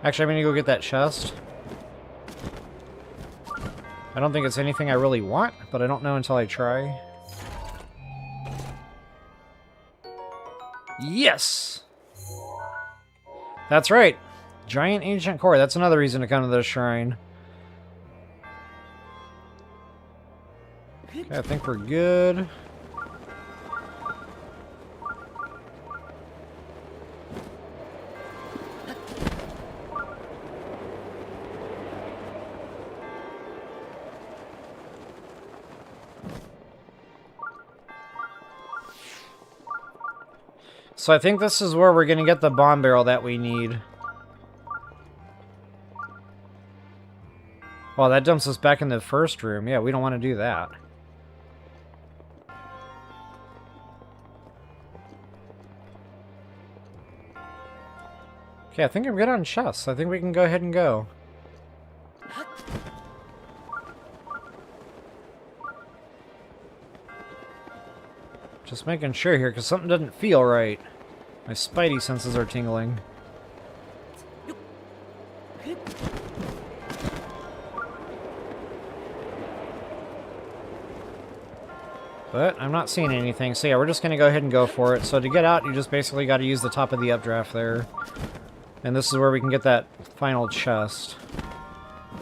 Actually, I'm going to go get that chest. I don't think it's anything I really want, but I don't know until I try. Yes! That's right! Giant ancient core. That's another reason to come to this shrine. Okay, I think we're good. So I think this is where we're going to get the bomb barrel that we need. Well, that dumps us back in the first room. Yeah, we don't want to do that. Okay, I think I'm good on chests. I think we can go ahead and go. Just making sure here, because something doesn't feel right. My spidey senses are tingling. But I'm not seeing anything, so yeah, we're just going to go ahead and go for it. So to get out, you just basically got to use the top of the updraft there. And this is where we can get that final chest.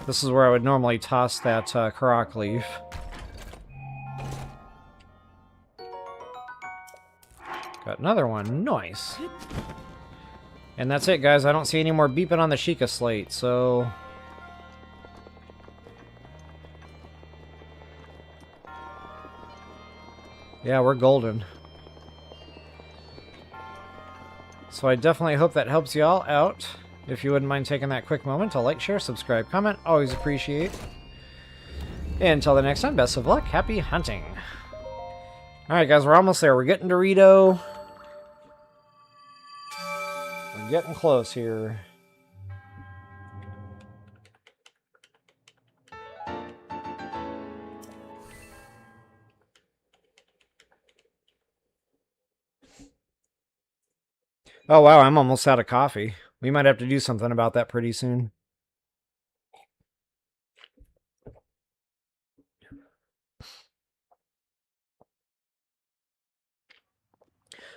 This is where I would normally toss that Korok leaf. Got another one. Nice. And that's it, guys. I don't see any more beeping on the Sheikah slate, so... yeah, we're golden. So I definitely hope that helps you all out. If you wouldn't mind taking that quick moment to like, share, subscribe, comment. Always appreciate. And until the next time, best of luck. Happy hunting. Alright, guys, we're almost there. We're getting to Rito. We're getting close here. Oh, wow, I'm almost out of coffee. We might have to do something about that pretty soon.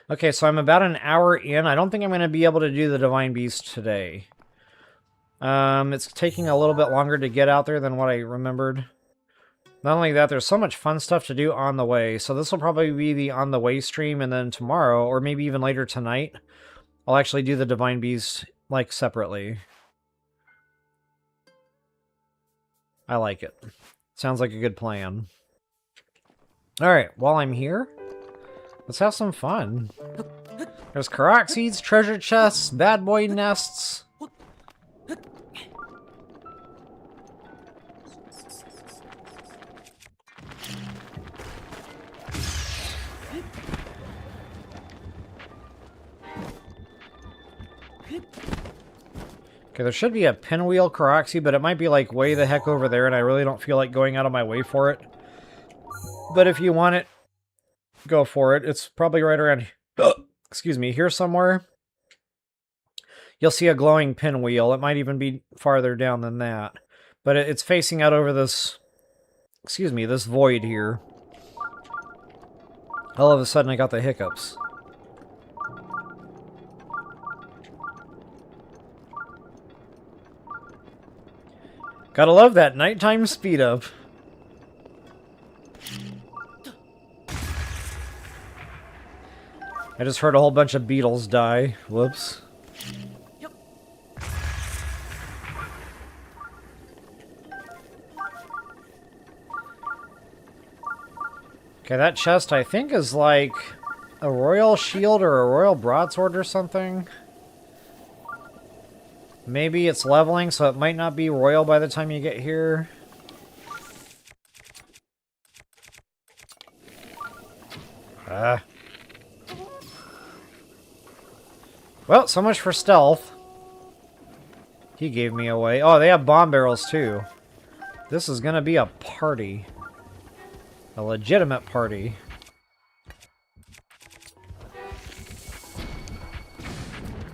Okay, so I'm about an hour in. I don't think I'm going to be able to do the Divine Beast today. It's taking a little bit longer to get out there than what I remembered. Not only that, there's so much fun stuff to do on the way. So this will probably be the on the way stream, and then tomorrow, or maybe even later tonight, I'll actually do the Divine Beast, like, separately. I like it. Sounds like a good plan. Alright, while I'm here, let's have some fun. There's Korok seeds, treasure chests, bad boy nests. Okay, there should be a pinwheel Koroksi, but it might be like way the heck over there, and I really don't feel like going out of my way for it. But if you want it, go for it. It's probably right around, excuse me, here somewhere. You'll see a glowing pinwheel. It might even be farther down than that. But it's facing out over this, excuse me, this void here. All of a sudden I got the hiccups. Gotta love that nighttime speed up. I just heard a whole bunch of beetles die. Whoops. Okay, that chest I think is like a royal shield or a royal broadsword or something. Maybe it's leveling, so it might not be royal by the time you get here. Well, so much for stealth. He gave me away. Oh, they have bomb barrels too. This is gonna be a party. A legitimate party.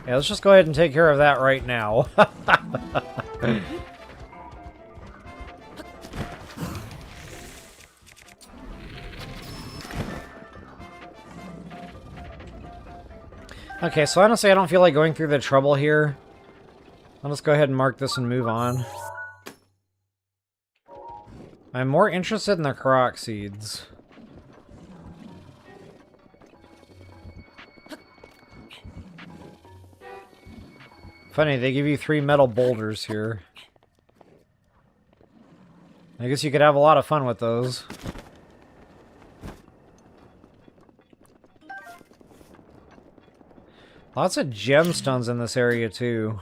Yeah, let's just go ahead and take care of that right now. Okay, so honestly, I don't feel like going through the trouble here. I'll just go ahead and mark this and move on. I'm more interested in the Koroks seeds. Funny, they give you 3 metal boulders here. I guess you could have a lot of fun with those. Lots of gemstones in this area, too.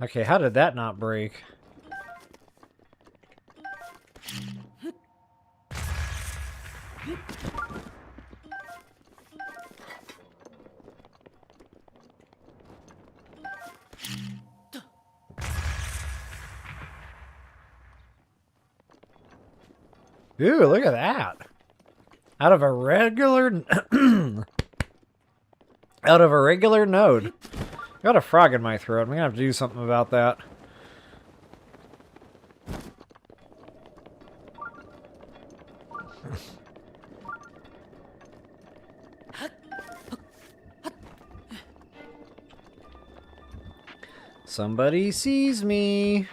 Okay, how did that not break? Ooh, look at that. Out of a regular... out of a regular node. Got a frog in my throat. I'm gonna have to do something about that. Somebody sees me.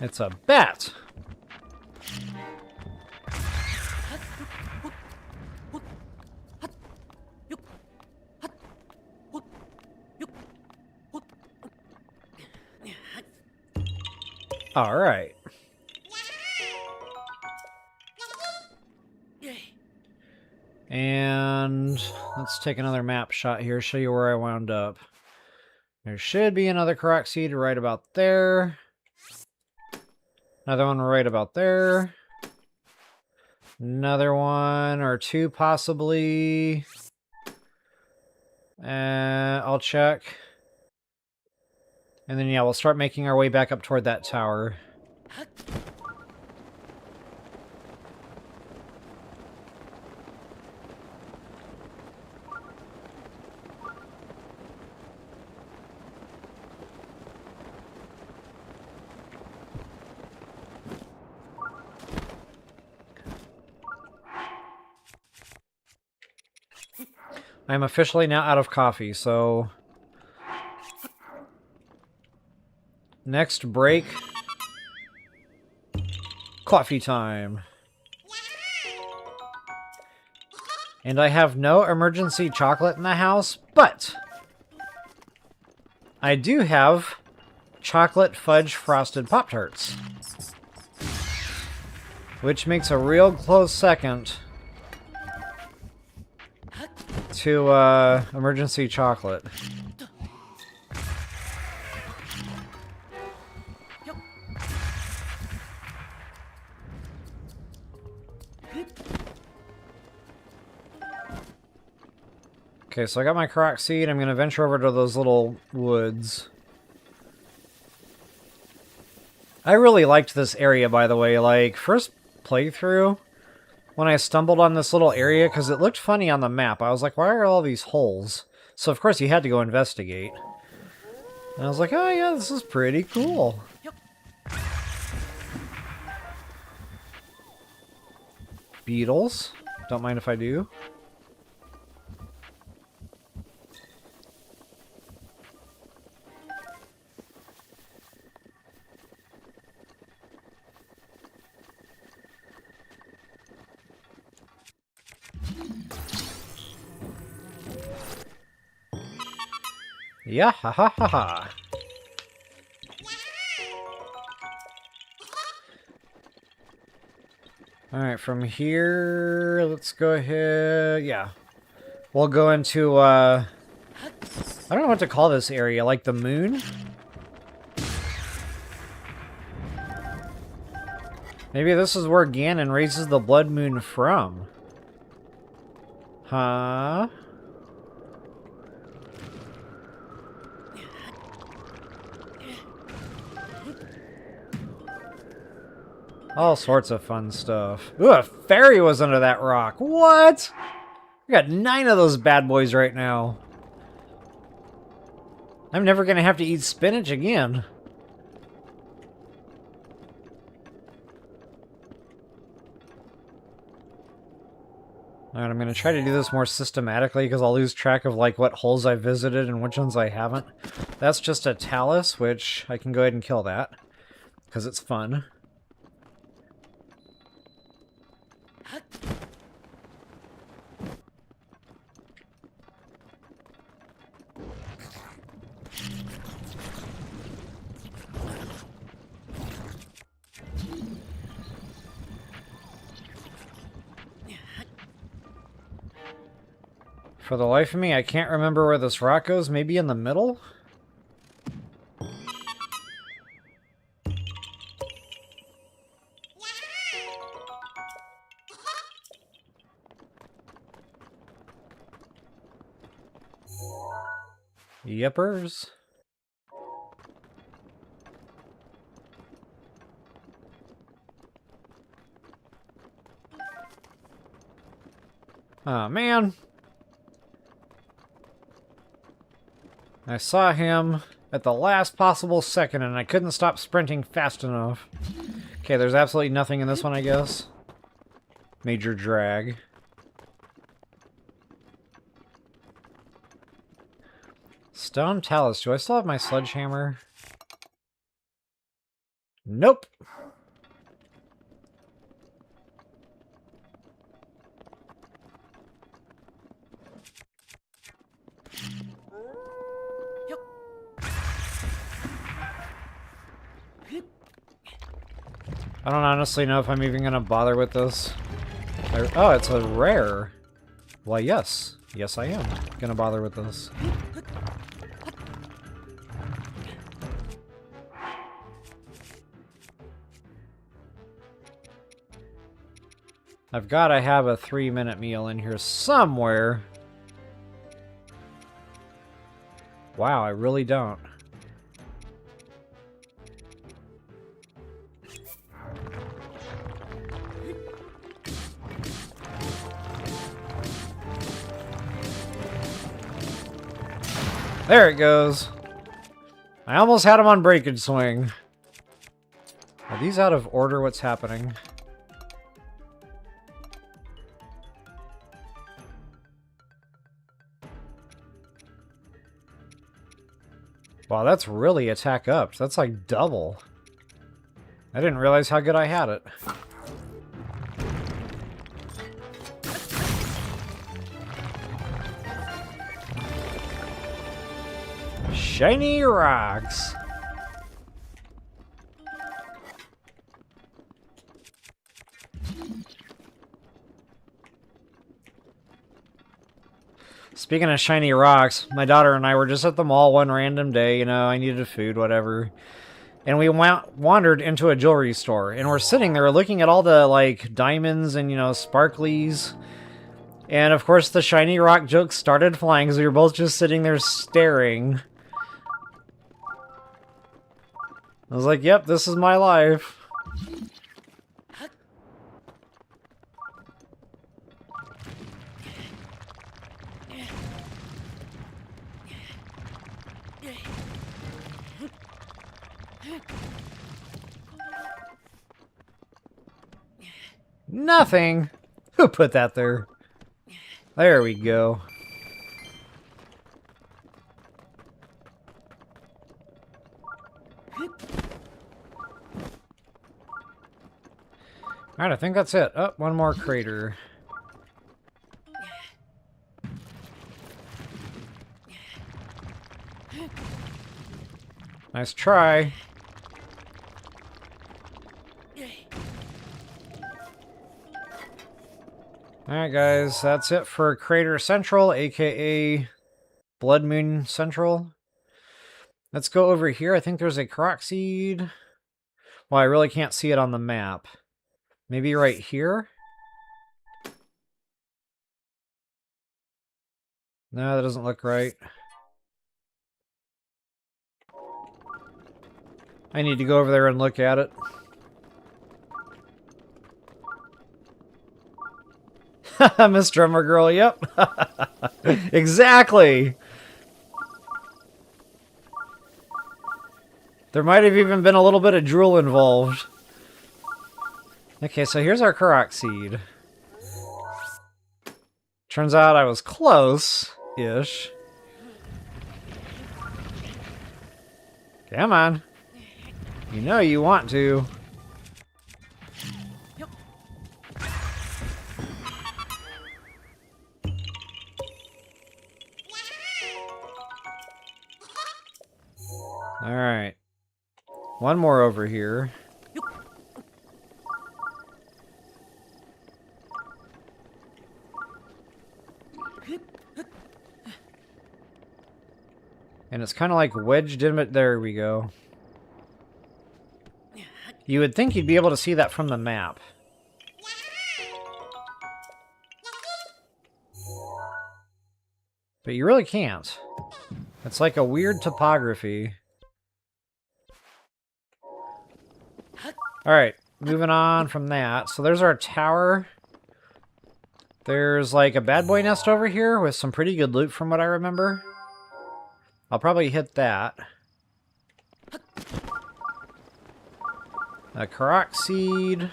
It's a bat. All right. And let's take another map shot here, show you where I wound up. There should be another Korok seed right about there. Another one right about there. Another one or two possibly. I'll check. And then, yeah, we'll start making our way back up toward that tower. I'm officially now out of coffee, so... Next break. Coffee time. And I have no emergency chocolate in the house, but... I do have chocolate fudge frosted Pop-Tarts. Which makes a real close second to emergency chocolate. Okay, so I got my Korok seed. I'm going to venture over to those little woods. I really liked this area, by the way. Like, first playthrough, when I stumbled on this little area, because it looked funny on the map, I was like, why are all these holes? So, of course, you had to go investigate. And I was like, oh, yeah, this is pretty cool. Beetles. Don't mind if I do. Yeah, ha ha ha ha. Alright, from here, let's go ahead, yeah. We'll go into, I don't know what to call this area, like the moon? Maybe this is where Ganon raises the blood moon from. Huh? All sorts of fun stuff. Ooh, a fairy was under that rock. What? We got 9 of those bad boys right now. I'm never gonna have to eat spinach again. Alright, I'm gonna try to do this more systematically because I'll lose track of like what holes I visited and which ones I haven't. That's just a talus, which I can go ahead and kill that because it's fun. For the life of me, I can't remember where this rock goes. Maybe in the middle? Yepers. Oh, man. I saw him at the last possible second, and I couldn't stop sprinting fast enough. Okay, there's absolutely nothing in this one, I guess. Major drag. Stone talus. Do I still have my sledgehammer? Nope. I don't honestly know if I'm even going to bother with this. Oh, it's a rare. Why, yes. Yes, I am going to bother with this. I've got to have a 3-minute meal in here somewhere. Wow, I really don't. There it goes. I almost had him on breakage swing. Are these out of order? What's happening? Wow, that's really attack up. That's like double. I didn't realize how good I had it. Shiny rocks. Speaking of shiny rocks, my daughter and I were just at the mall one random day. You know, I needed food, whatever. And we wandered into a jewelry store. And we're sitting there looking at all the, like, diamonds and, you know, sparklies. And, of course, the shiny rock jokes started flying because we were both just sitting there staring. I was like, yep, this is my life. Nothing. Who put that there? There we go. Alright, I think that's it. Oh, one more crater. Nice try. Alright guys, that's it for Crater Central, aka Blood Moon Central. Let's go over here. I think there's a Korok seed. Well, I really can't see it on the map. Maybe right here? No, that doesn't look right. I need to go over there and look at it. Miss Drummer Girl, yep. Exactly! There might have even been a little bit of drool involved. Okay, so here's our Koroks seed. Turns out I was close-ish. Come on. You know you want to. Alright. One more over here. And it's kind of like wedged in it. There we go. You would think you'd be able to see that from the map. But you really can't. It's like a weird topography. Alright, moving on from that. So there's our tower. There's like a bad boy nest over here with some pretty good loot from what I remember. I'll probably hit that. A Koroks seed.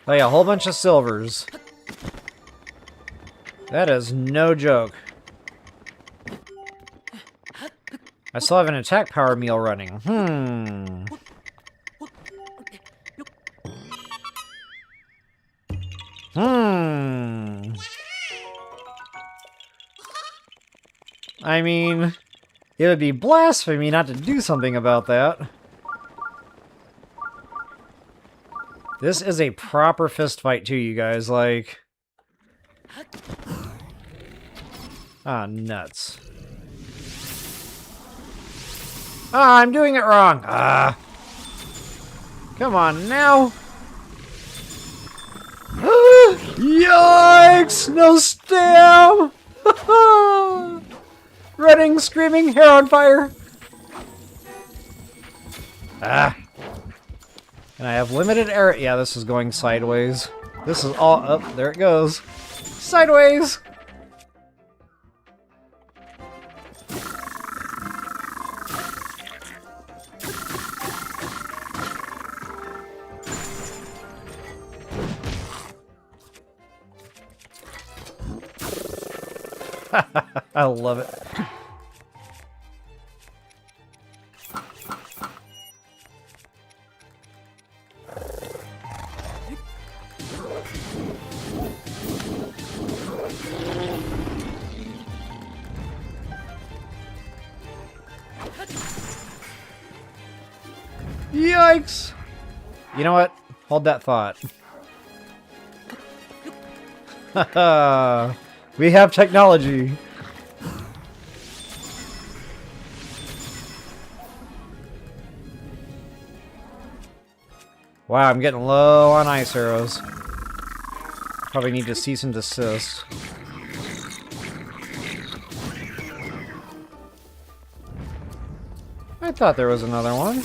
Oh yeah, a whole bunch of silvers. That is no joke. I still have an attack power meal running. I mean, it would be blasphemy not to do something about that. This is a proper fist fight too, you guys, like... Ah, nuts. Ah, I'm doing it wrong! Ah! Come on, now! Yikes! No stam! Running, screaming, hair on fire! Ah! And I have limited air. Yeah, this is going sideways. This is all up. Oh, there it goes. Sideways! I love it. Yikes! You know what? Hold that thought. We have technology. Wow, I'm getting low on ice arrows. Probably need to cease and desist. I thought there was another one.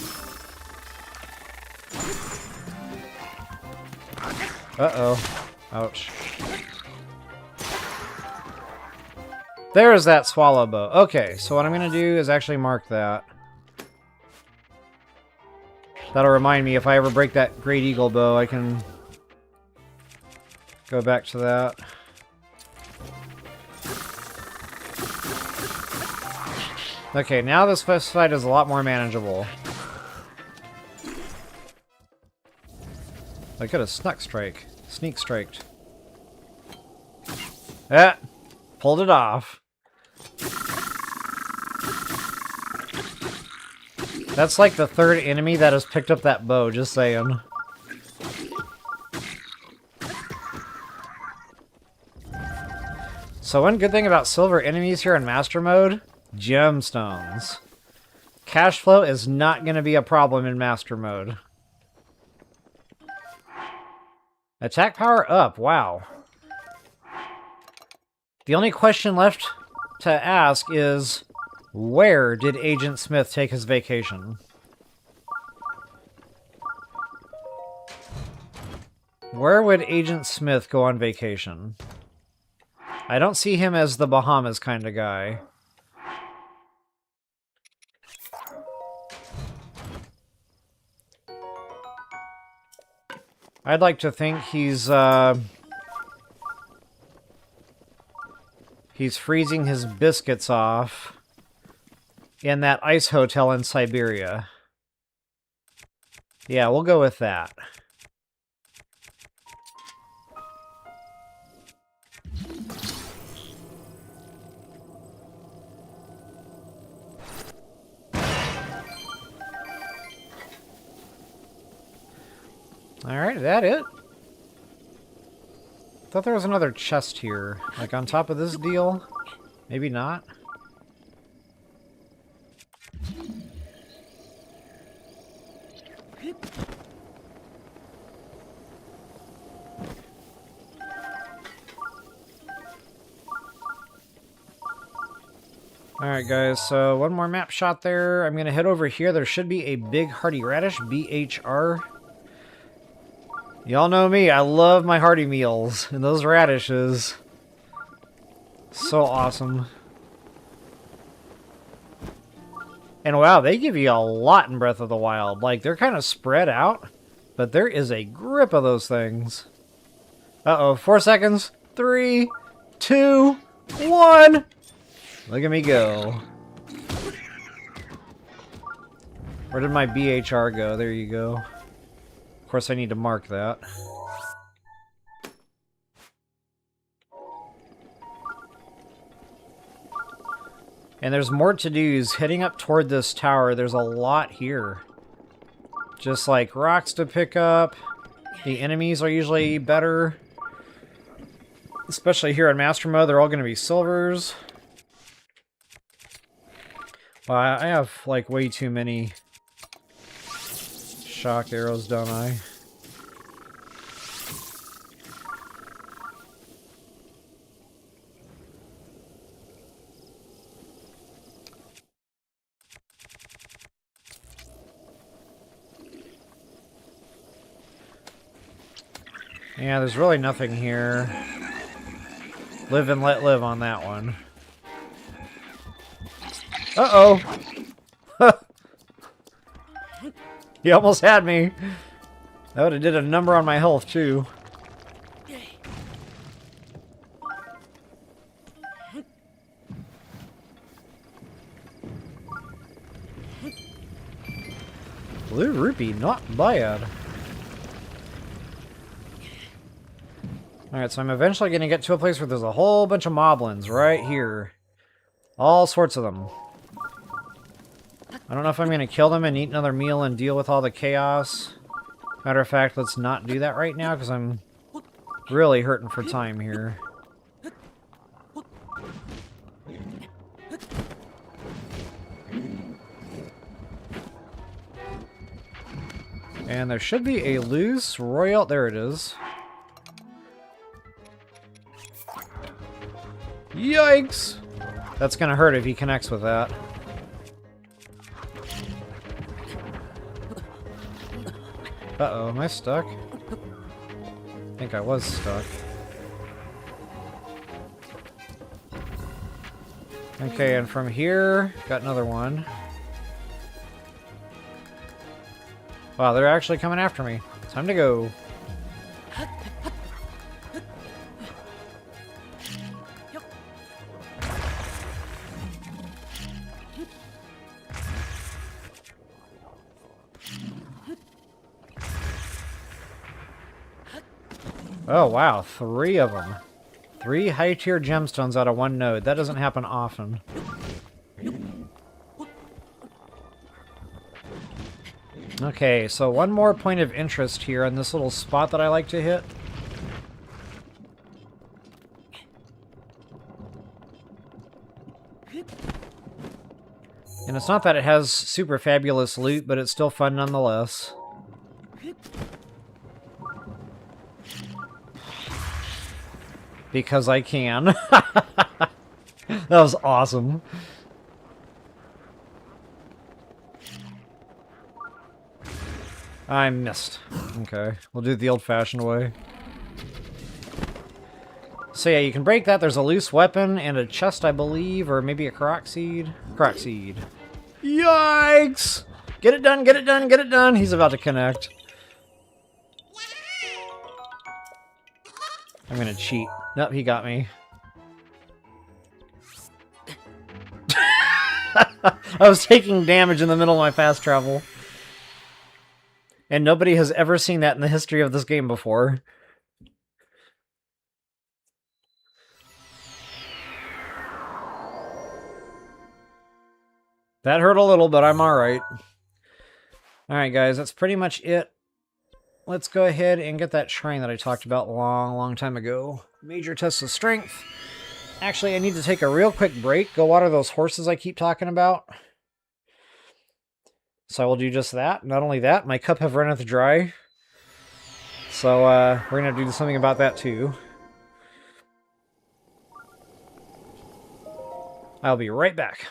Uh-oh. Ouch. There's that swallow bow. Okay, so what I'm going to do is actually mark that. That'll remind me if I ever break that Great Eagle bow, I can go back to that. Okay, now this first fight is a lot more manageable. I could have sneak striked. Ah! Pulled it off. That's like the third enemy that has picked up that bow, just saying. So one good thing about silver enemies here in Master Mode, gemstones. cash flow is not going to be a problem in Master Mode. Attack power up, wow. The only question left to ask is, where did Agent Smith take his vacation? Where would Agent Smith go on vacation? I don't see him as the Bahamas kind of guy. I'd like to think he's freezing his biscuits off in that ice hotel in Siberia. Yeah, we'll go with that. Alright, is that it? Thought there was another chest here. Like on top of this deal? Maybe not? Alright guys, so one more map shot there. I'm gonna head over here. There should be a big hearty radish, BHR. Y'all know me, I love my hearty meals, and those radishes. So awesome. And wow, they give you a lot in Breath of the Wild. Like, they're kind of spread out, but there is a grip of those things. Uh-oh, 4 seconds. 3, 2, 1. Look at me go. Where did my BHR go? There you go. Of course, I need to mark that. And there's more to-dos. Heading up toward this tower, there's a lot here. Just like rocks to pick up. The enemies are usually better. Especially here in Master Mode, they're all going to be silvers. Well, I have, like, way too many shock arrows, don't I? Yeah, there's really nothing here. Live and let live on that one. Uh-oh! He almost had me. That would have did a number on my health, too. Blue rupee, not bad. Alright, so I'm eventually going to get to a place where there's a whole bunch of moblins right here. All sorts of them. I don't know if I'm going to kill them and eat another meal and deal with all the chaos. Matter of fact, let's not do that right now because I'm really hurting for time here. And there should be a loose royal... There it is. Yikes! That's gonna hurt if he connects with that. Uh-oh, am I stuck? I think I was stuck. Okay, and from here, got another one. Wow, they're actually coming after me. Time to go. Oh wow, 3 of them. 3 high-tier gemstones out of 1 node. That doesn't happen often. Okay, so one more point of interest here in this little spot that I like to hit. And And it's not that it has super fabulous loot, but it's still fun nonetheless. Because I can. That was awesome. I missed. Okay, we'll do it the old-fashioned way. So yeah, you can break that. There's a loose weapon and a chest, I believe, or maybe a Koroks seed. Koroks seed. Yikes! Get it done, get it done, get it done! He's about to connect. I'm gonna cheat. Nope, he got me. I was taking damage in the middle of my fast travel. And nobody has ever seen that in the history of this game before. That hurt a little, but I'm alright. Alright, guys, that's pretty much it. Let's go ahead and get that shrine that I talked about long time ago. Major test of strength. Actually, I need to take a real quick break. Go water those horses I keep talking about. So I will do just that. Not only that, my cup have runneth dry. So we're going to have to do something about that too. I'll be right back.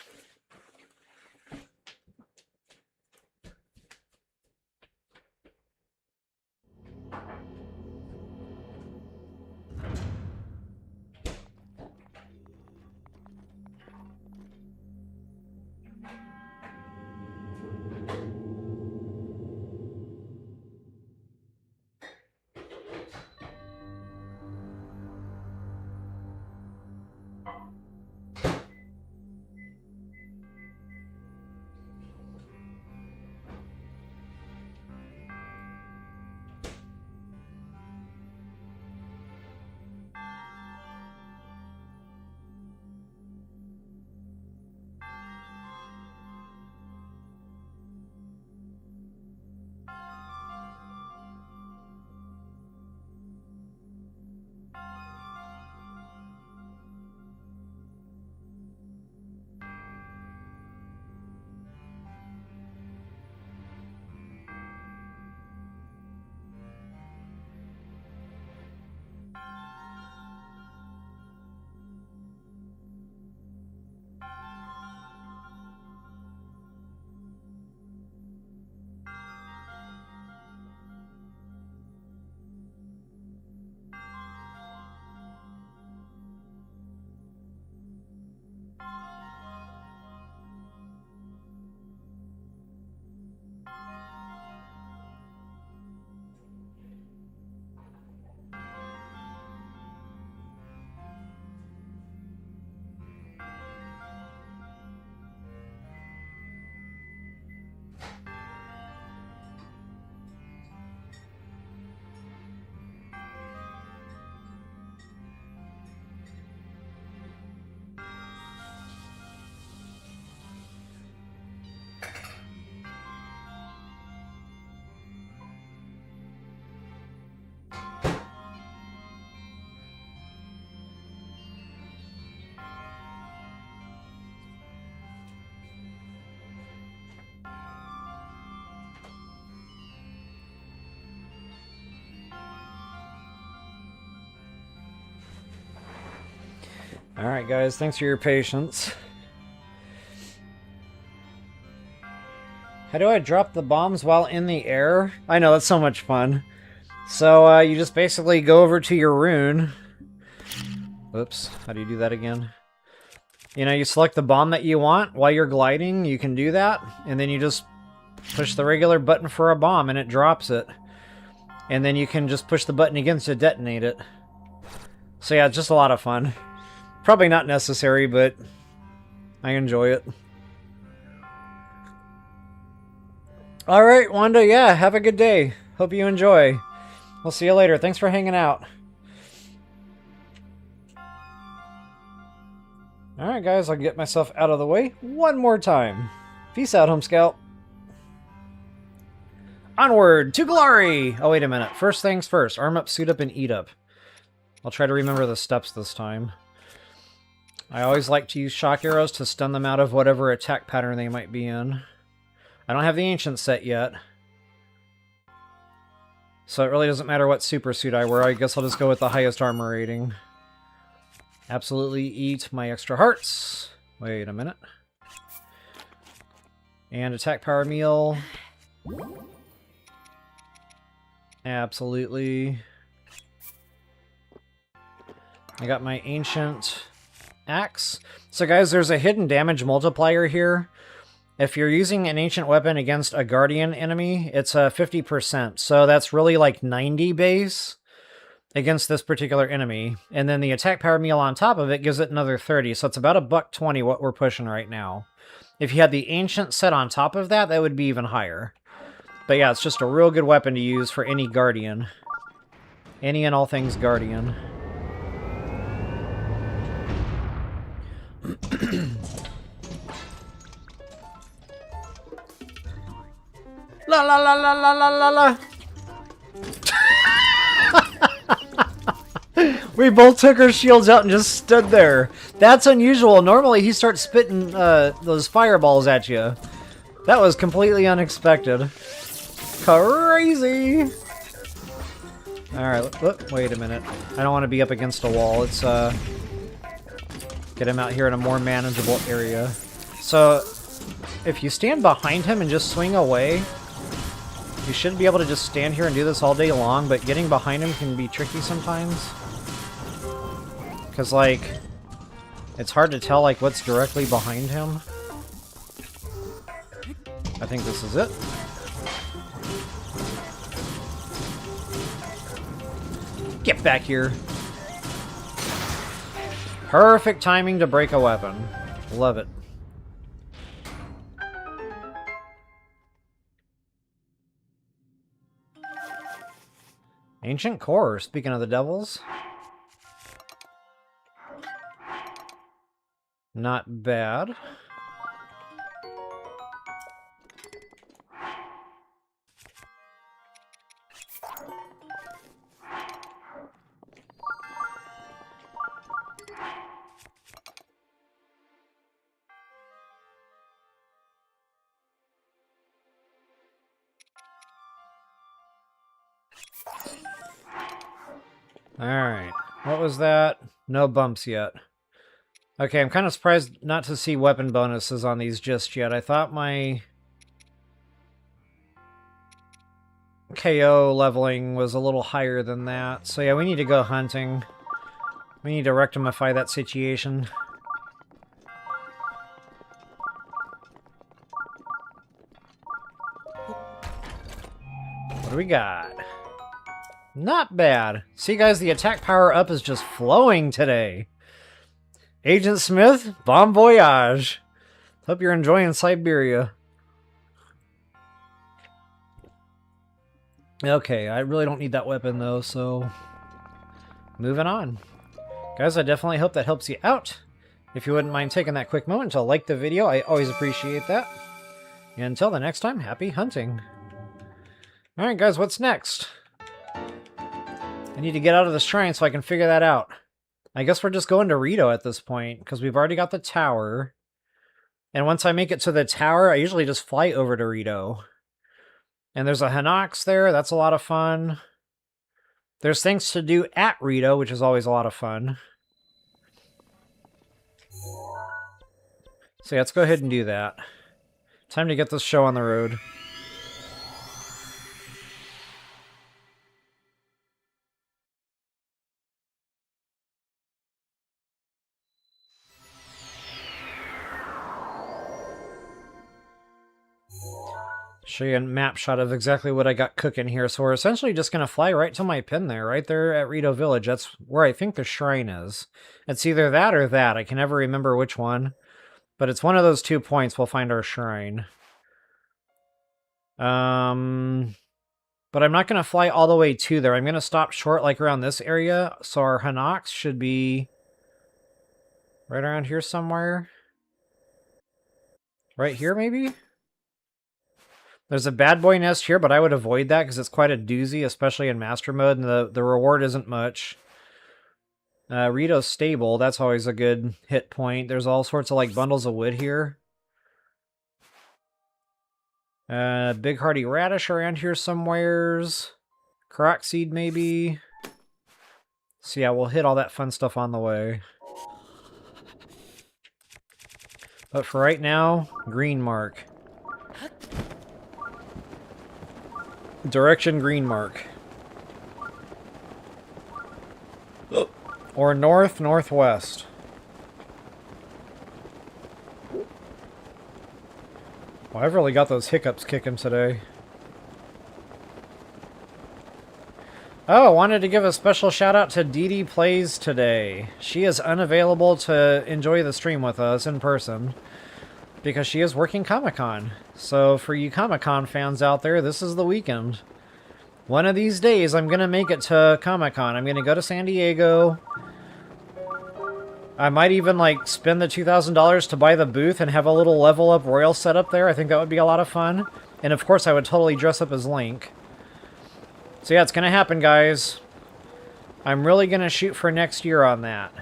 Alright guys, thanks for your patience. How do I drop the bombs while in the air? I know, that's so much fun. So, you just basically go over to your rune. Oops, how do you do that again? You know, you select the bomb that you want while you're gliding, you can do that. And then you just push the regular button for a bomb and it drops it. And then you can just push the button again to detonate it. So yeah, it's just a lot of fun. Probably not necessary, but I enjoy it. Alright, Wanda, yeah, have a good day. Hope you enjoy. We'll see you later. Thanks for hanging out. Alright, guys, I'll get myself out of the way one more time. Peace out, Home Scout. Onward to glory! Oh, wait a minute. First things first. Arm up, suit up, and eat up. I'll try to remember the steps this time. I always like to use shock arrows to stun them out of whatever attack pattern they might be in. I don't have the ancient set yet. So it really doesn't matter what super suit I wear. I guess I'll just go with the highest armor rating. Absolutely eat my extra hearts. Wait a minute. And attack power meal. Absolutely. I got my ancient axe. So guys, there's a hidden damage multiplier here. If you're using an ancient weapon against a guardian enemy, it's a 50%. So that's really like 90 base against this particular enemy. And then the attack power meal on top of it gives it another 30. So it's about $120 what we're pushing right now. If you had the ancient set on top of that, that would be even higher. But yeah, it's just a real good weapon to use for any guardian. Any and all things guardian. La la la la la la la la. We both took our shields out and just stood there. That's unusual. Normally he starts spitting those fireballs at you. That was completely unexpected. Crazy. Alright, wait a minute. I don't want to be up against a wall. Let's get him out here in a more manageable area. So, if you stand behind him and just swing away, you should be able to just stand here and do this all day long, but getting behind him can be tricky sometimes. Because, like, it's hard to tell, like, what's directly behind him. I think this is it. Get back here. Perfect timing to break a weapon. Love it. Ancient core, speaking of the devils. Not bad. Alright, what was that? No bumps yet. Okay, I'm kind of surprised not to see weapon bonuses on these just yet. I thought my KO leveling was a little higher than that. So yeah, we need to go hunting. We need to rectify that situation. What do we got? Not bad. See, guys, the attack power up is just flowing today. Agent Smith, bon voyage. Hope you're enjoying Siberia. Okay, I really don't need that weapon, though, so moving on. Guys, I definitely hope that helps you out. If you wouldn't mind taking that quick moment to like the video, I always appreciate that. And until the next time, happy hunting. Alright, guys, what's next? I need to get out of the shrine so I can figure that out. I guess we're just going to Rito at this point, because we've already got the tower. And once I make it to the tower, I usually just fly over to Rito. And there's a Koroks there, that's a lot of fun. There's things to do at Rito, which is always a lot of fun. So yeah, let's go ahead and do that. Time to get this show on the road. Show you a map shot of exactly what I got cooking here. So we're essentially just going to fly right to my pin there, right there at Rito Village. That's where I think the shrine is. It's either that or that. I can never remember which one. But it's one of those 2 points we'll find our shrine. But I'm not going to fly all the way to there. I'm going to stop short like around this area. So our Koroks should be right around here somewhere. Right here, maybe? There's a bad boy nest here, but I would avoid that because it's quite a doozy, especially in master mode, and the reward isn't much. Rito's stable. That's always a good hit point. There's all sorts of like bundles of wood here. Big hardy radish around here somewheres. Koroks seed maybe. So yeah, we'll hit all that fun stuff on the way. But for right now, green mark. Direction green mark. Or north, northwest. Well, I've really got those hiccups kicking today. Oh, I wanted to give a special shout out to Dee Plays today. She is unavailable to enjoy the stream with us in person because she is working Comic-Con. So for you Comic-Con fans out there, this is the weekend. One of these days, I'm going to make it to Comic-Con. I'm going to go to San Diego. I might even, like, spend the $2,000 to buy the booth and have a little level-up royal set up there. I think that would be a lot of fun. And, of course, I would totally dress up as Link. So, yeah, it's going to happen, guys. I'm really going to shoot for next year on that.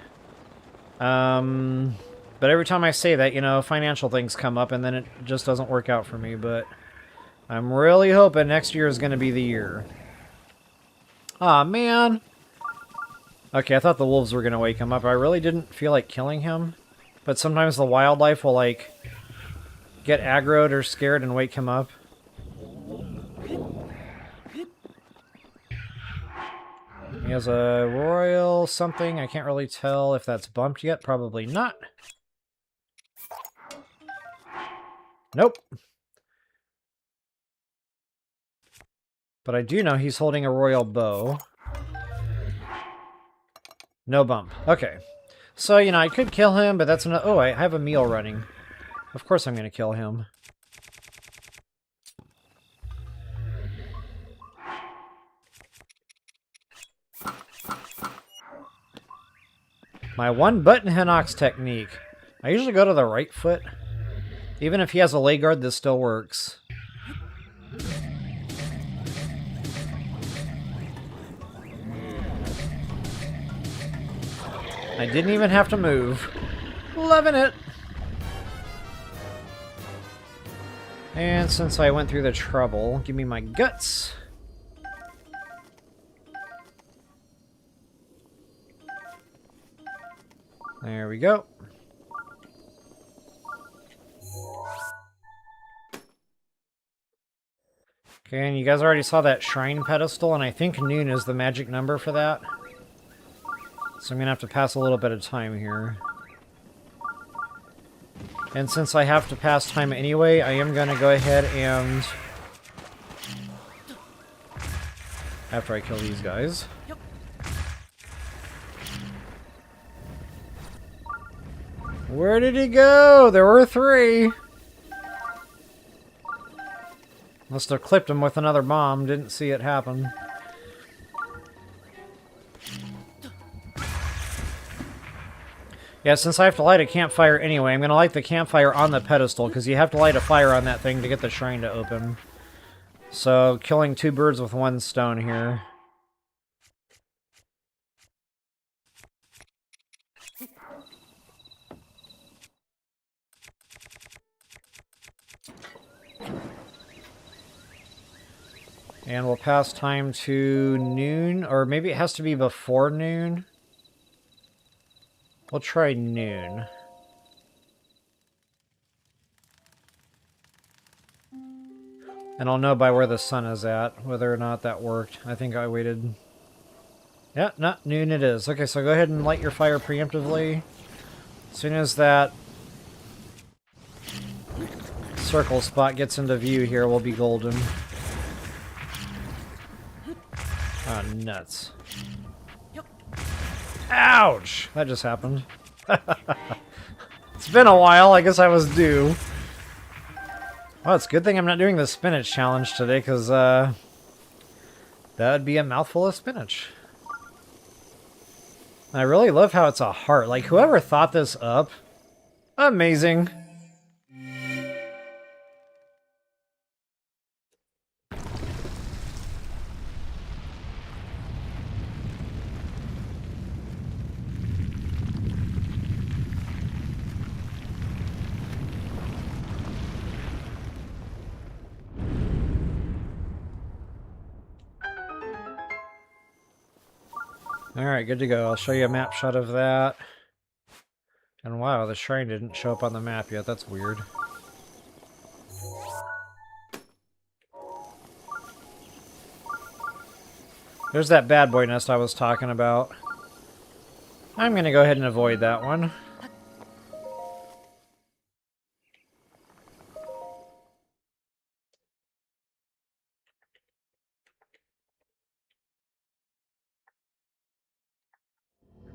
But every time I say that, you know, financial things come up, and then it just doesn't work out for me. But I'm really hoping next year is going to be the year. Aw, man. Okay, I thought the wolves were going to wake him up. I really didn't feel like killing him. But sometimes the wildlife will, like, get aggroed or scared and wake him up. He has a royal something. I can't really tell if that's bumped yet. Probably not. Nope. But I do know he's holding a royal bow. No bump. Okay. So, you know, I could kill him, but that's not... Oh, I have a meal running. Of course I'm going to kill him. My one-button Hinox technique. I usually go to the right foot. Even if he has a leg guard, this still works. I didn't even have to move. Loving it! And since I went through the trouble, give me my guts. There we go. Okay, and you guys already saw that shrine pedestal, and I think noon is the magic number for that. So I'm going to have to pass a little bit of time here. And since I have to pass time anyway, I am going to go ahead and... After I kill these guys. Where did he go? There were 3. Must have clipped him with another bomb. Didn't see it happen. Yeah, since I have to light a campfire anyway, I'm going to light the campfire on the pedestal, because you have to light a fire on that thing to get the shrine to open. So, killing 2 birds with 1 stone here. And we'll pass time to noon, or maybe it has to be before noon. We'll try noon. And I'll know by where the sun is at, whether or not that worked. I think I waited... Yeah, not noon it is. Okay, so go ahead and light your fire preemptively. As soon as that circle spot gets into view here, we'll be golden. Oh, nuts. Ouch! That just happened. It's been a while. I guess I was due. Well, it's a good thing I'm not doing the spinach challenge today, because that would be a mouthful of spinach. I really love how it's a heart. Like, whoever thought this up, amazing. Alright, good to go. I'll show you a map shot of that. And wow, the shrine didn't show up on the map yet. That's weird. There's that bad boy nest I was talking about. I'm gonna go ahead and avoid that one.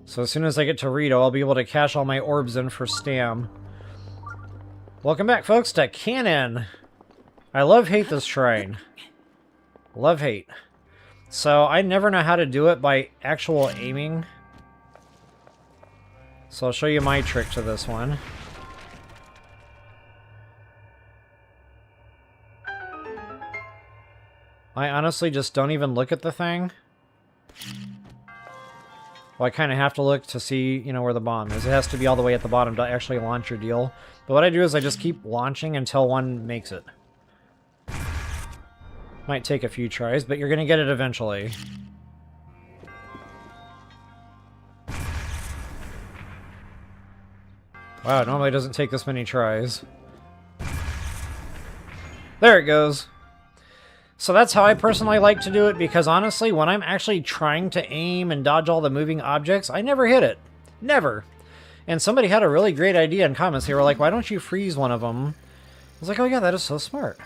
So as soon as I get to Rito, I'll be able to cash all my orbs in for Stam. Welcome back, folks, to Canon. I love-hate this shrine. Love-hate. So I never know how to do it by actual aiming. So I'll show you my trick to this one. I honestly just don't even look at the thing. Well, I kind of have to look to see, you know, where the bomb is. It has to be all the way at the bottom to actually launch your deal. But what I do is I just keep launching until one makes it. Might take a few tries, but you're going to get it eventually. Wow, it normally doesn't take this many tries. There it goes. So that's how I personally like to do it, because honestly, when I'm actually trying to aim and dodge all the moving objects, I never hit it. Never. And somebody had a really great idea in comments. They were like, why don't you freeze one of them? I was like, oh yeah, that is so smart.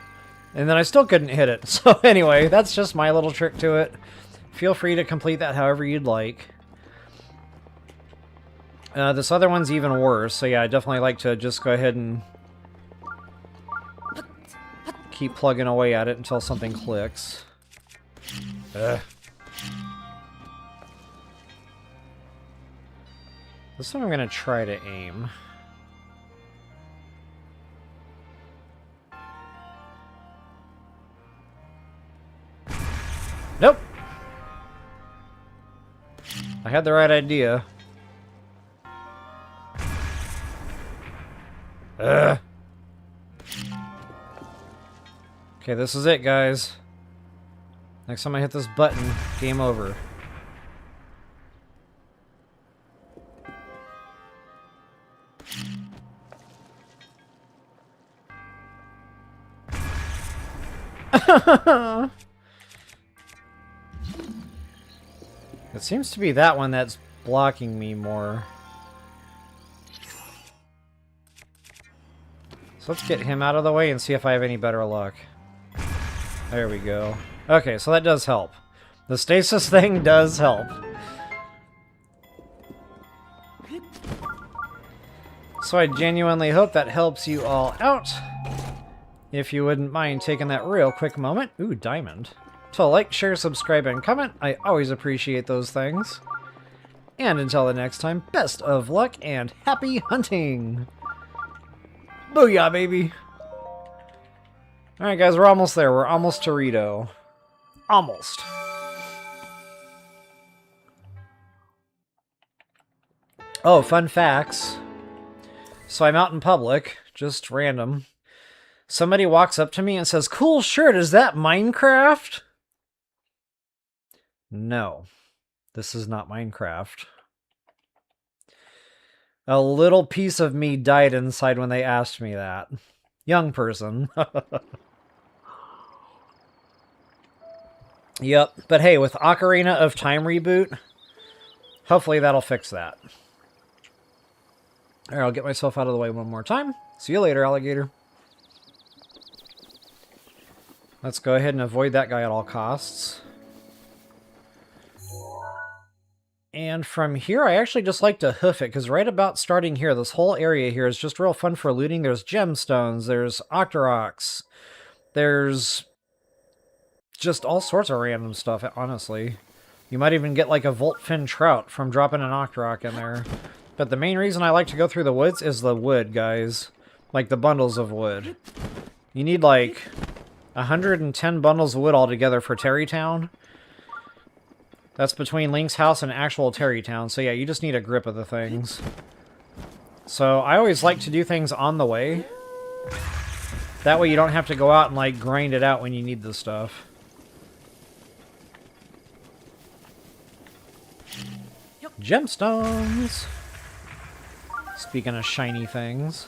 And then I still couldn't hit it. So anyway, that's just my little trick to it. Feel free to complete that however you'd like. This other one's even worse. So yeah, I definitely like to just go ahead and keep plugging away at it until something clicks. Ugh. This one I'm going to try to aim. Nope. I had the right idea. Ugh. Okay, this is it, guys. Next time I hit this button, game over. It seems to be that one that's blocking me more. So let's get him out of the way and see if I have any better luck. There we go. Okay, so that does help. The stasis thing does help. So I genuinely hope that helps you all out. If you wouldn't mind taking that real quick moment. Ooh, diamond. So like, share, subscribe, and comment. I always appreciate those things. And until the next time, best of luck and happy hunting! Booyah, baby! Alright guys, we're almost there. We're almost to Rito. Almost. Oh, fun facts. So I'm out in public, just random. Somebody walks up to me and says, "Cool shirt, is that Minecraft?" No, this is not Minecraft. A little piece of me died inside when they asked me that. Young person. Yep, but hey, with Ocarina of Time reboot, hopefully that'll fix that. Alright, I'll get myself out of the way one more time. See you later, alligator. Let's go ahead and avoid that guy at all costs. And from here, I actually just like to hoof it, because right about starting here, this whole area here is just real fun for looting. There's gemstones, there's octoroks, there's just all sorts of random stuff, honestly. You might even get like a Voltfin trout from dropping an octorok in there. But the main reason I like to go through the woods is the wood, guys. Like the bundles of wood. You need like 110 bundles of wood altogether for Terrytown. That's between Link's house and actual Terrytown. So yeah, you just need a grip of the things. So I always like to do things on the way. That way you don't have to go out and like grind it out when you need the stuff. Gemstones! Speaking of shiny things.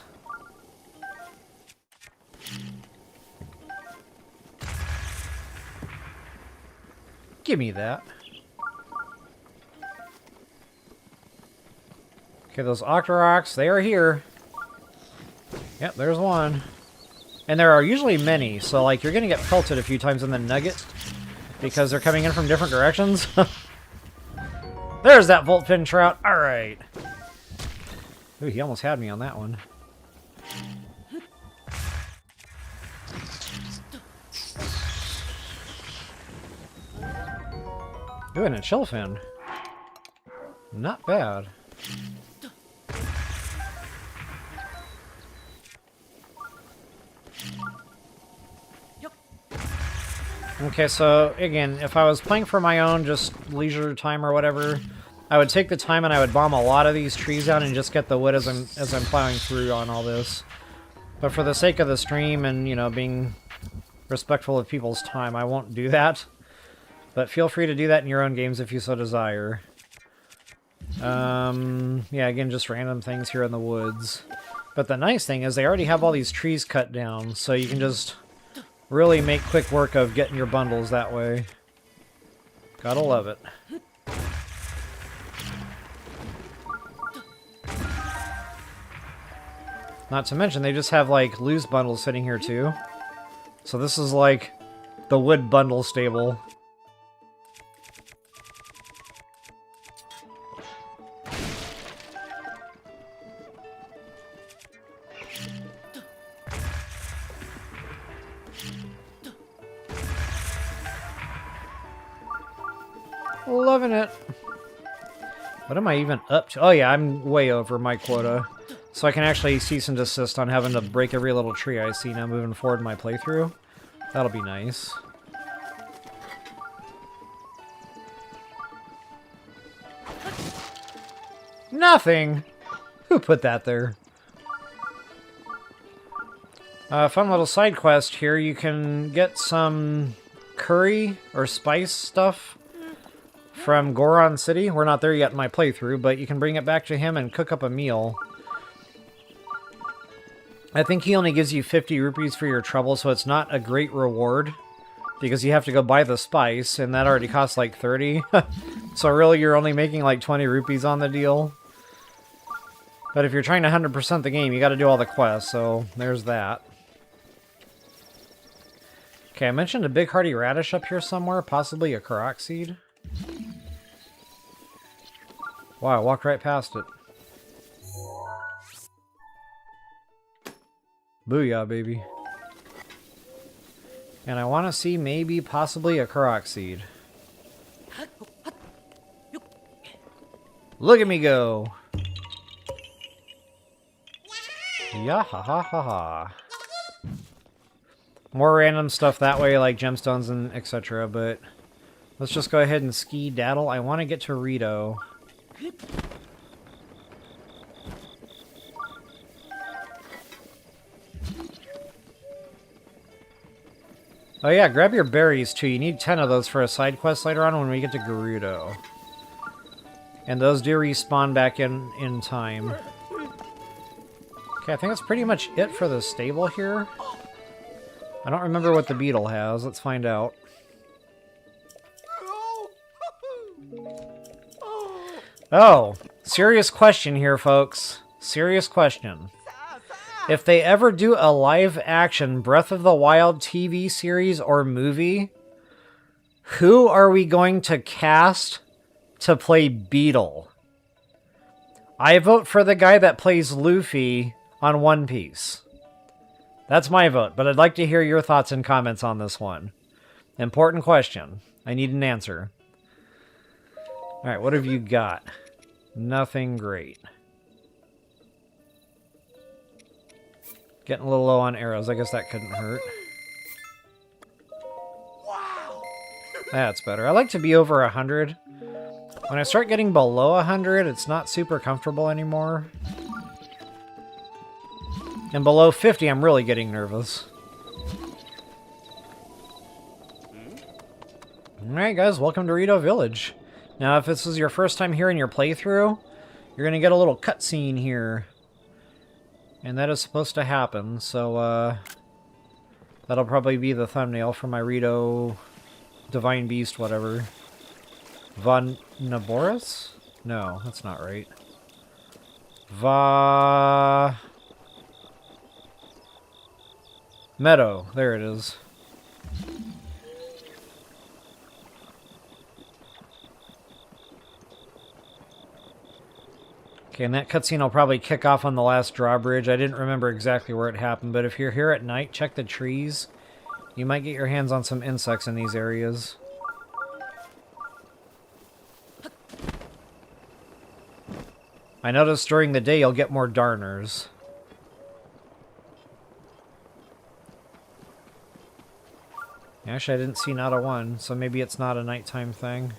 Give me that. Okay, those Octoroks, they are here. Yep, there's one. And there are usually many, so like you're gonna get pelted a few times in the nugget because they're coming in from different directions. There's that Volt Fin Trout. Alright. Ooh, he almost had me on that one. Ooh, and a Chillfin. Not bad. Okay, so again, if I was playing for my own just leisure time or whatever, I would take the time and I would bomb a lot of these trees down and just get the wood as I'm plowing through on all this. But for the sake of the stream and, you know, being respectful of people's time, I won't do that. But feel free to do that in your own games if you so desire. Yeah, again, just random things here in the woods. But the nice thing is they already have all these trees cut down, so you can just really make quick work of getting your bundles that way. Gotta love it. Not to mention, they just have, like, loose bundles sitting here, too. So this is, like, the wood bundle stable. Loving it. What am I even up to? Oh yeah, I'm way over my quota. So I can actually cease and desist on having to break every little tree I see now moving forward in my playthrough. That'll be nice. Nothing! Who put that there? Fun little side quest here. You can get some curry or spice stuff from Goron City. We're not there yet in my playthrough, but you can bring it back to him and cook up a meal. I think he only gives you 50 rupees for your trouble, so it's not a great reward, because you have to go buy the spice, and that already costs like 30. So really, you're only making like 20 rupees on the deal. But if you're trying to 100% the game, you gotta do all the quests, so there's that. Okay, I mentioned a big hardy radish up here somewhere, possibly a Koroks seed. Wow, I walked right past it. Booyah, baby. And I want to see maybe possibly a Koroks seed. Look at me go! Yeah, ha ha ha ha. More random stuff that way, like gemstones and etc. But let's just go ahead and ski-daddle. I want to get to Rito. Oh yeah, grab your berries too. You need 10 of those for a side quest later on when we get to Gerudo. And those do respawn back in time. Okay, I think that's pretty much it for the stable here. I don't remember what the beetle has. Let's find out. Oh, serious question here, folks. Serious question. If they ever do a live-action Breath of the Wild TV series or movie, who are we going to cast to play Beetle? I vote for the guy that plays Luffy on One Piece. That's my vote, but I'd like to hear your thoughts and comments on this one. Important question. I need an answer. Alright, what have you got? Nothing great. Getting a little low on arrows. I guess that couldn't hurt. Wow. That's better. I like to be over 100. When I start getting below 100, it's not super comfortable anymore. And below 50, I'm really getting nervous. Alright guys, welcome to Rito Village. Now, if this is your first time here in your playthrough, you're going to get a little cutscene here. And that is supposed to happen, so, that'll probably be the thumbnail for my Rito Divine Beast, whatever. Von Naboris? No, that's not right. Meadow. There it is. Okay, and that cutscene will probably kick off on the last drawbridge. I didn't remember exactly where it happened, but if you're here at night, check the trees. You might get your hands on some insects in these areas. I noticed during the day you'll get more darners. Actually, I didn't see not a one, so maybe it's not a nighttime thing.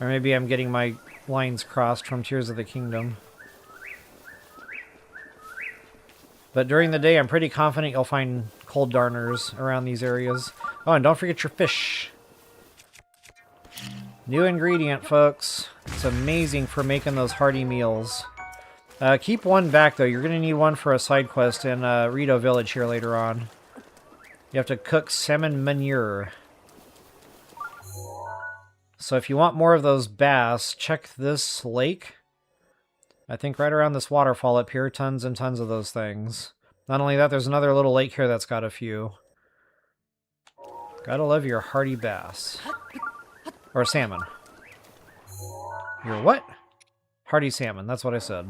Or maybe I'm getting my lines crossed from Tears of the Kingdom. But during the day, I'm pretty confident you'll find cold darners around these areas. Oh, and don't forget your fish. New ingredient, folks. It's amazing for making those hearty meals. Keep one back, though. You're going to need one for a side quest in Rito Village here later on. You have to cook salmon manure. So if you want more of those bass, check this lake. I think right around this waterfall up here, tons and tons of those things. Not only that, there's another little lake here that's got a few. Gotta love your hearty bass. Or salmon. Your what? Hearty salmon, that's what I said.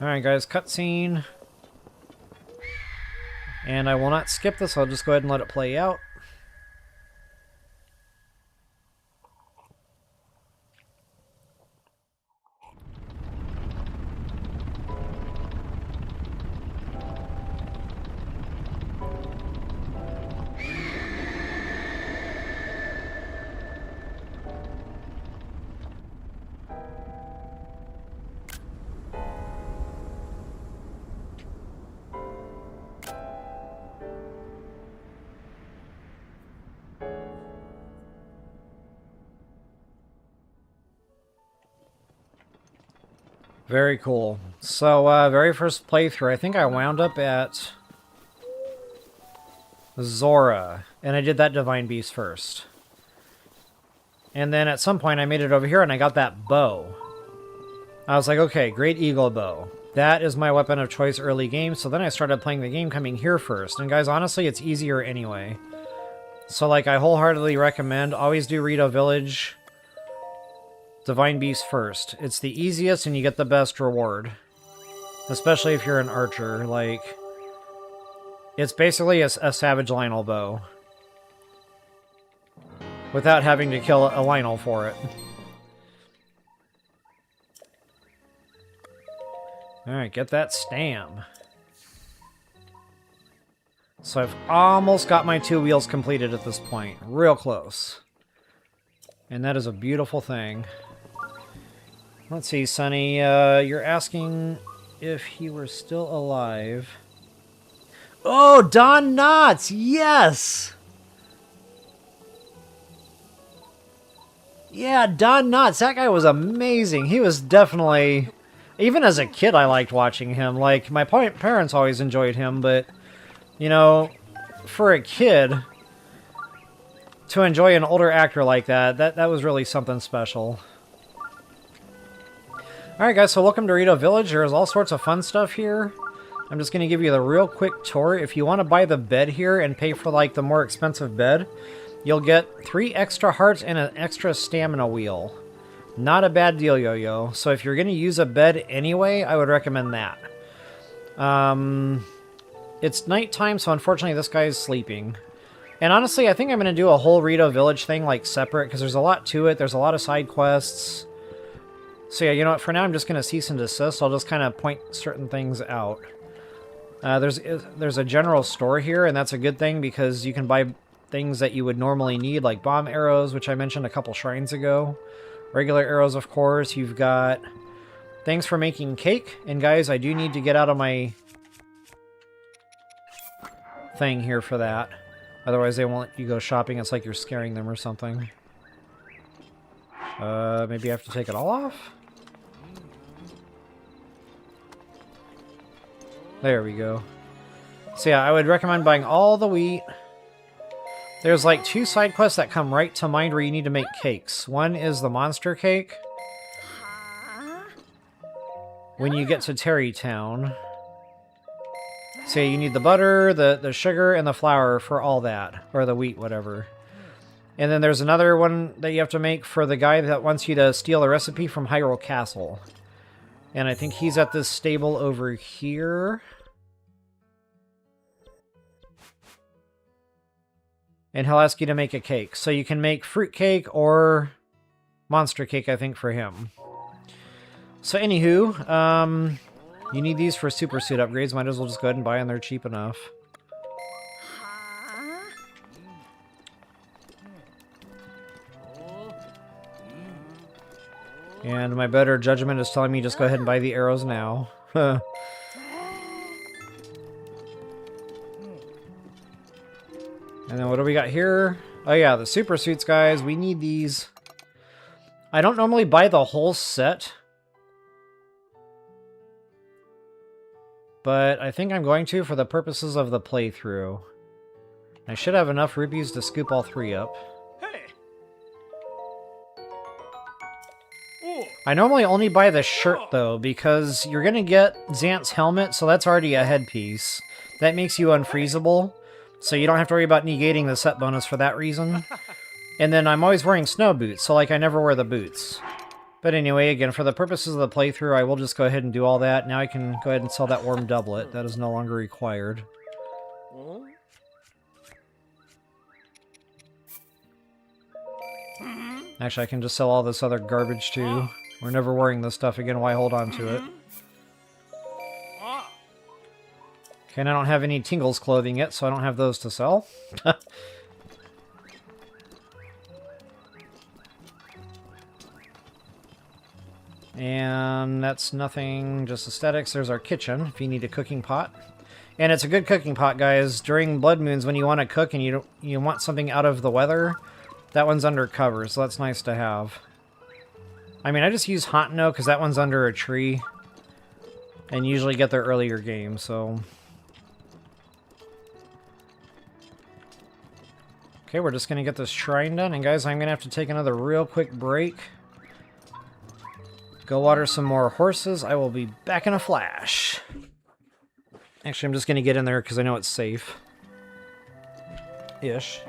Alright guys, cutscene. And I will not skip this, I'll just go ahead and let it play out. Very cool. So, very first playthrough, I think I wound up at Zora, and I did that Divine Beast first. And then at some point I made it over here and I got that bow. I was like, okay, Great Eagle Bow. That is my weapon of choice early game, so then I started playing the game coming here first. And guys, honestly, it's easier anyway. So, like, I wholeheartedly recommend, always do Rito Village Divine Beast first. It's the easiest and you get the best reward. Especially if you're an archer. Like, it's basically a Savage Lionel bow. Without having to kill a Lionel for it. Alright, get that stam. So I've almost got my 2 wheels completed at this point. Real close. And that is a beautiful thing. Let's see, Sonny, you're asking if he were still alive. Oh, Don Knotts! Yes! Yeah, Don Knotts, that guy was amazing. He was definitely... Even as a kid, I liked watching him. Like, my parents always enjoyed him, but, you know, for a kid, to enjoy an older actor like that was really something special. Alright guys, so welcome to Rito Village. There's all sorts of fun stuff here. I'm just going to give you the real quick tour. If you want to buy the bed here and pay for like the more expensive bed, you'll get 3 extra hearts and an extra stamina wheel. Not a bad deal, yo-yo. So if you're going to use a bed anyway, I would recommend that. It's nighttime, so unfortunately this guy is sleeping. And honestly, I think I'm going to do a whole Rito Village thing like separate, because there's a lot to it. There's a lot of side quests. So yeah, you know what, for now I'm just going to cease and desist. I'll just kind of point certain things out. There's a general store here, and that's a good thing because you can buy things that you would normally need, like bomb arrows, which I mentioned a couple shrines ago. Regular arrows, of course. You've got things for making cake. And guys, I do need to get out of my thing here for that. Otherwise they won't let you go shopping. It's like you're scaring them or something. Maybe I have to take it all off? There we go. So yeah, I would recommend buying all the wheat. There's like 2 side quests that come right to mind where you need to make cakes. One is the monster cake. When you get to Terrytown. So you need the butter, the sugar, and the flour for all that. Or the wheat, whatever. And then there's another one that you have to make for the guy that wants you to steal a recipe from Hyrule Castle. And I think he's at this stable over here. And he'll ask you to make a cake. So you can make fruit cake or monster cake, I think, for him. So anywho, you need these for super suit upgrades. Might as well just go ahead and buy them. They're cheap enough. And my better judgment is telling me just go ahead and buy the arrows now. And then what do we got here? Oh yeah, the super suits, guys. We need these. I don't normally buy the whole set. But I think I'm going to for the purposes of the playthrough. I should have enough rupees to scoop all 3 up. I normally only buy the shirt, though, because you're going to get Xant's helmet, so that's already a headpiece. That makes you unfreezable, so you don't have to worry about negating the set bonus for that reason. And then I'm always wearing snow boots, so like I never wear the boots. But anyway, again, for the purposes of the playthrough, I will just go ahead and do all that. Now I can go ahead and sell that warm doublet. That is no longer required. Actually, I can just sell all this other garbage, too. We're never wearing this stuff again. Why hold on to it? Okay, and I don't have any Tingles clothing yet, so I don't have those to sell. And that's nothing, just aesthetics. There's our kitchen, if you need a cooking pot. And it's a good cooking pot, guys. During Blood Moons, when you want to cook and you want something out of the weather, that one's under cover, so that's nice to have. I mean, I just use Hotno because that one's under a tree. And usually get there earlier game, so... Okay, we're just going to get this shrine done. And guys, I'm going to have to take another real quick break. Go water some more horses. I will be back in a flash. Actually, I'm just going to get in there because I know it's safe. Ish.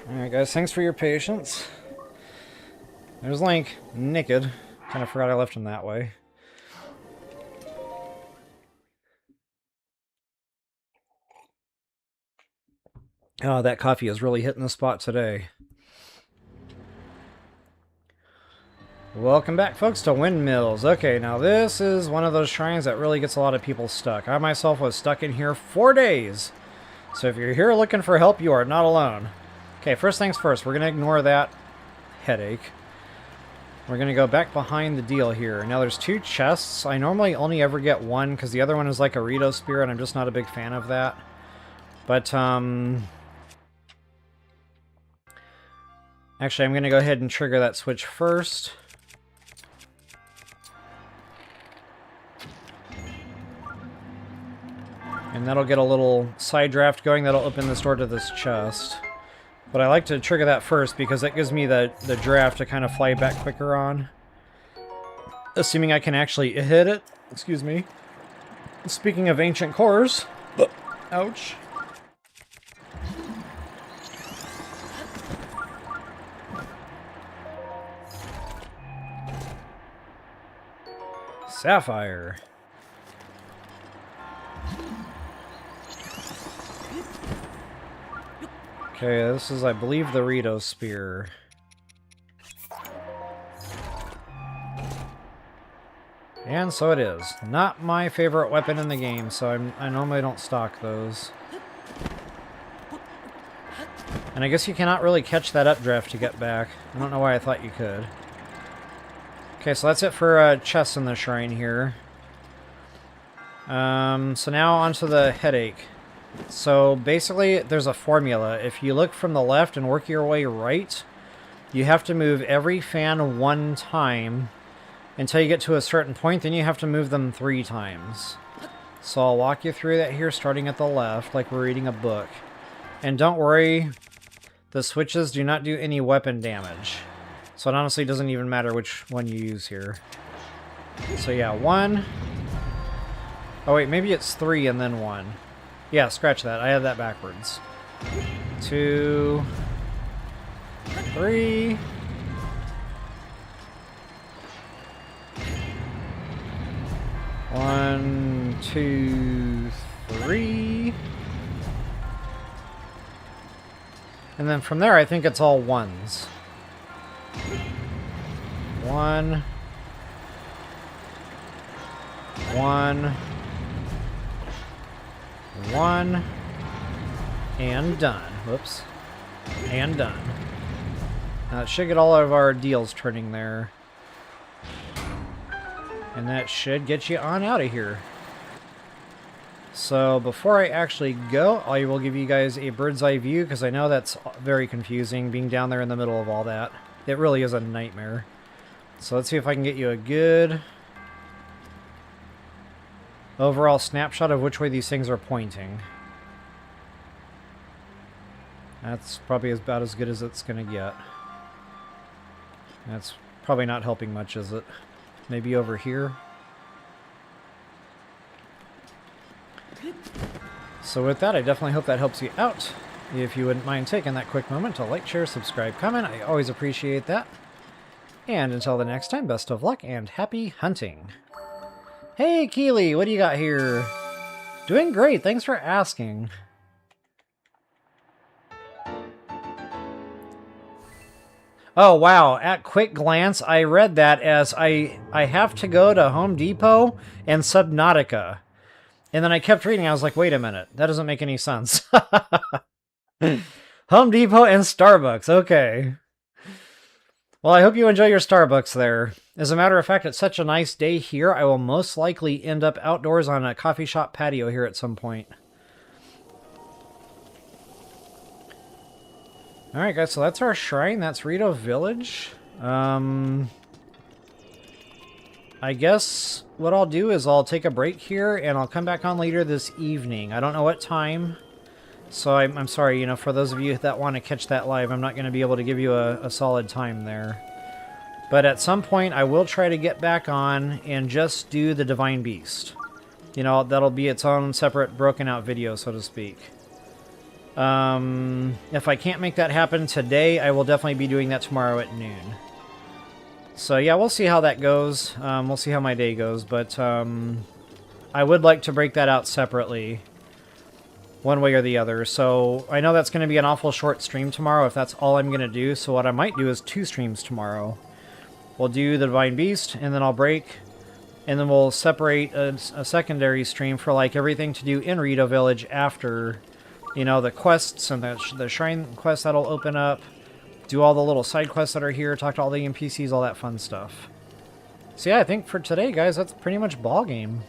Alright guys, thanks for your patience. There's Link, naked. Kind of forgot I left him that way. Oh, that coffee is really hitting the spot today. Welcome back, folks, to Windmills. Okay, now this is one of those shrines that really gets a lot of people stuck. I myself was stuck in here 4 days. So if you're here looking for help, you are not alone. Okay, first things first, we're going to ignore that headache. We're going to go back behind the deal here. Now there's 2 chests. I normally only ever get one because the other one is like a Rito spear and I'm just not a big fan of that. But, actually, I'm going to go ahead and trigger that switch first. And that'll get a little side draft going. That'll open this door to this chest. But I like to trigger that first because that gives me the draft to kind of fly back quicker on. Assuming I can actually hit it. Excuse me. Speaking of ancient cores. Ouch. Sapphire. Okay, this is, I believe, the Rito spear. And so it is. Not my favorite weapon in the game, so I normally don't stock those. And I guess you cannot really catch that updraft to get back. I don't know why I thought you could. Okay, so that's it for chests in the shrine here. So now onto the headache. So basically, there's a formula. If you look from the left and work your way right, you have to move every fan 1 time until you get to a certain point, then you have to move them 3 times. So I'll walk you through that here, starting at the left, like we're reading a book. And don't worry, the switches do not do any weapon damage. So it honestly doesn't even matter which one you use here. So yeah, 1. Oh wait, maybe it's 3 and then 1. Yeah, scratch that. I had that backwards. 2, 3. 1, 2, 3. And then from there, I think it's all 1s. 1. 1. 1. And done. Whoops. And done. Now it should get all of our deals turning there. And that should get you on out of here. So before I actually go, I will give you guys a bird's eye view because I know that's very confusing being down there in the middle of all that. It really is a nightmare. So let's see if I can get you a good overall snapshot of which way these things are pointing. That's probably about as good as it's going to get. That's probably not helping much, is it? Maybe over here. So with that, I definitely hope that helps you out. If you wouldn't mind taking that quick moment to like, share, subscribe, comment, I always appreciate that. And until the next time, best of luck and happy hunting. Hey, Keely, what do you got here? Doing great, thanks for asking. Oh, wow. At quick glance, I read that as I have to go to Home Depot and Subnautica. And then I kept reading, I was like, wait a minute, that doesn't make any sense. Home Depot and Starbucks, okay. Well, I hope you enjoy your Starbucks there. As a matter of fact, it's such a nice day here, I will most likely end up outdoors on a coffee shop patio here at some point. Alright guys, so that's our shrine, that's Rito Village. I guess what I'll do is I'll take a break here and I'll come back on later this evening. I don't know what time, so I'm sorry, you know, for those of you that want to catch that live, I'm not going to be able to give you a solid time there. But at some point, I will try to get back on and just do the Divine Beast. You know, that'll be its own separate broken out video, so to speak. If I can't make that happen today, I will definitely be doing that tomorrow at noon. So yeah, we'll see how that goes. We'll see how my day goes, but I would like to break that out separately, one way or the other. So I know that's going to be an awful short stream tomorrow if that's all I'm going to do. So what I might do is 2 streams tomorrow. We'll do the Divine Beast, and then I'll break, and then we'll separate a secondary stream for like everything to do in Rito Village after, you know, the quests and the shrine quests that'll open up. Do all the little side quests that are here, talk to all the NPCs, all that fun stuff. So yeah, I think for today, guys, that's pretty much ball game.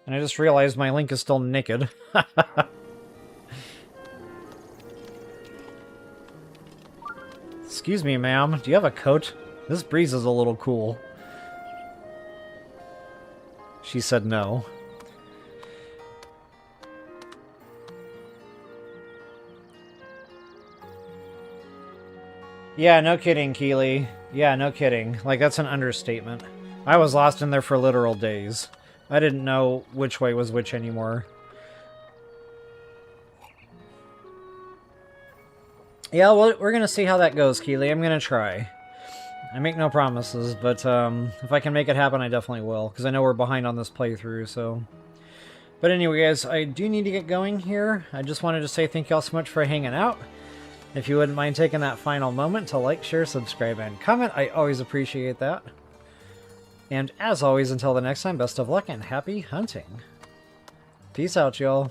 And I just realized my link is still naked. Excuse me, ma'am. Do you have a coat? This breeze is a little cool. She said no. Yeah, no kidding, Keely. Yeah, no kidding. Like, that's an understatement. I was lost in there for literal days. I didn't know which way was which anymore. Yeah, well, we're gonna see how that goes, Keely. I'm gonna try. I make no promises, but if I can make it happen, I definitely will. Because I know we're behind on this playthrough, so... But anyway, guys, I do need to get going here. I just wanted to say thank y'all so much for hanging out. If you wouldn't mind taking that final moment to like, share, subscribe, and comment, I always appreciate that. And as always, until the next time, best of luck and happy hunting. Peace out, y'all.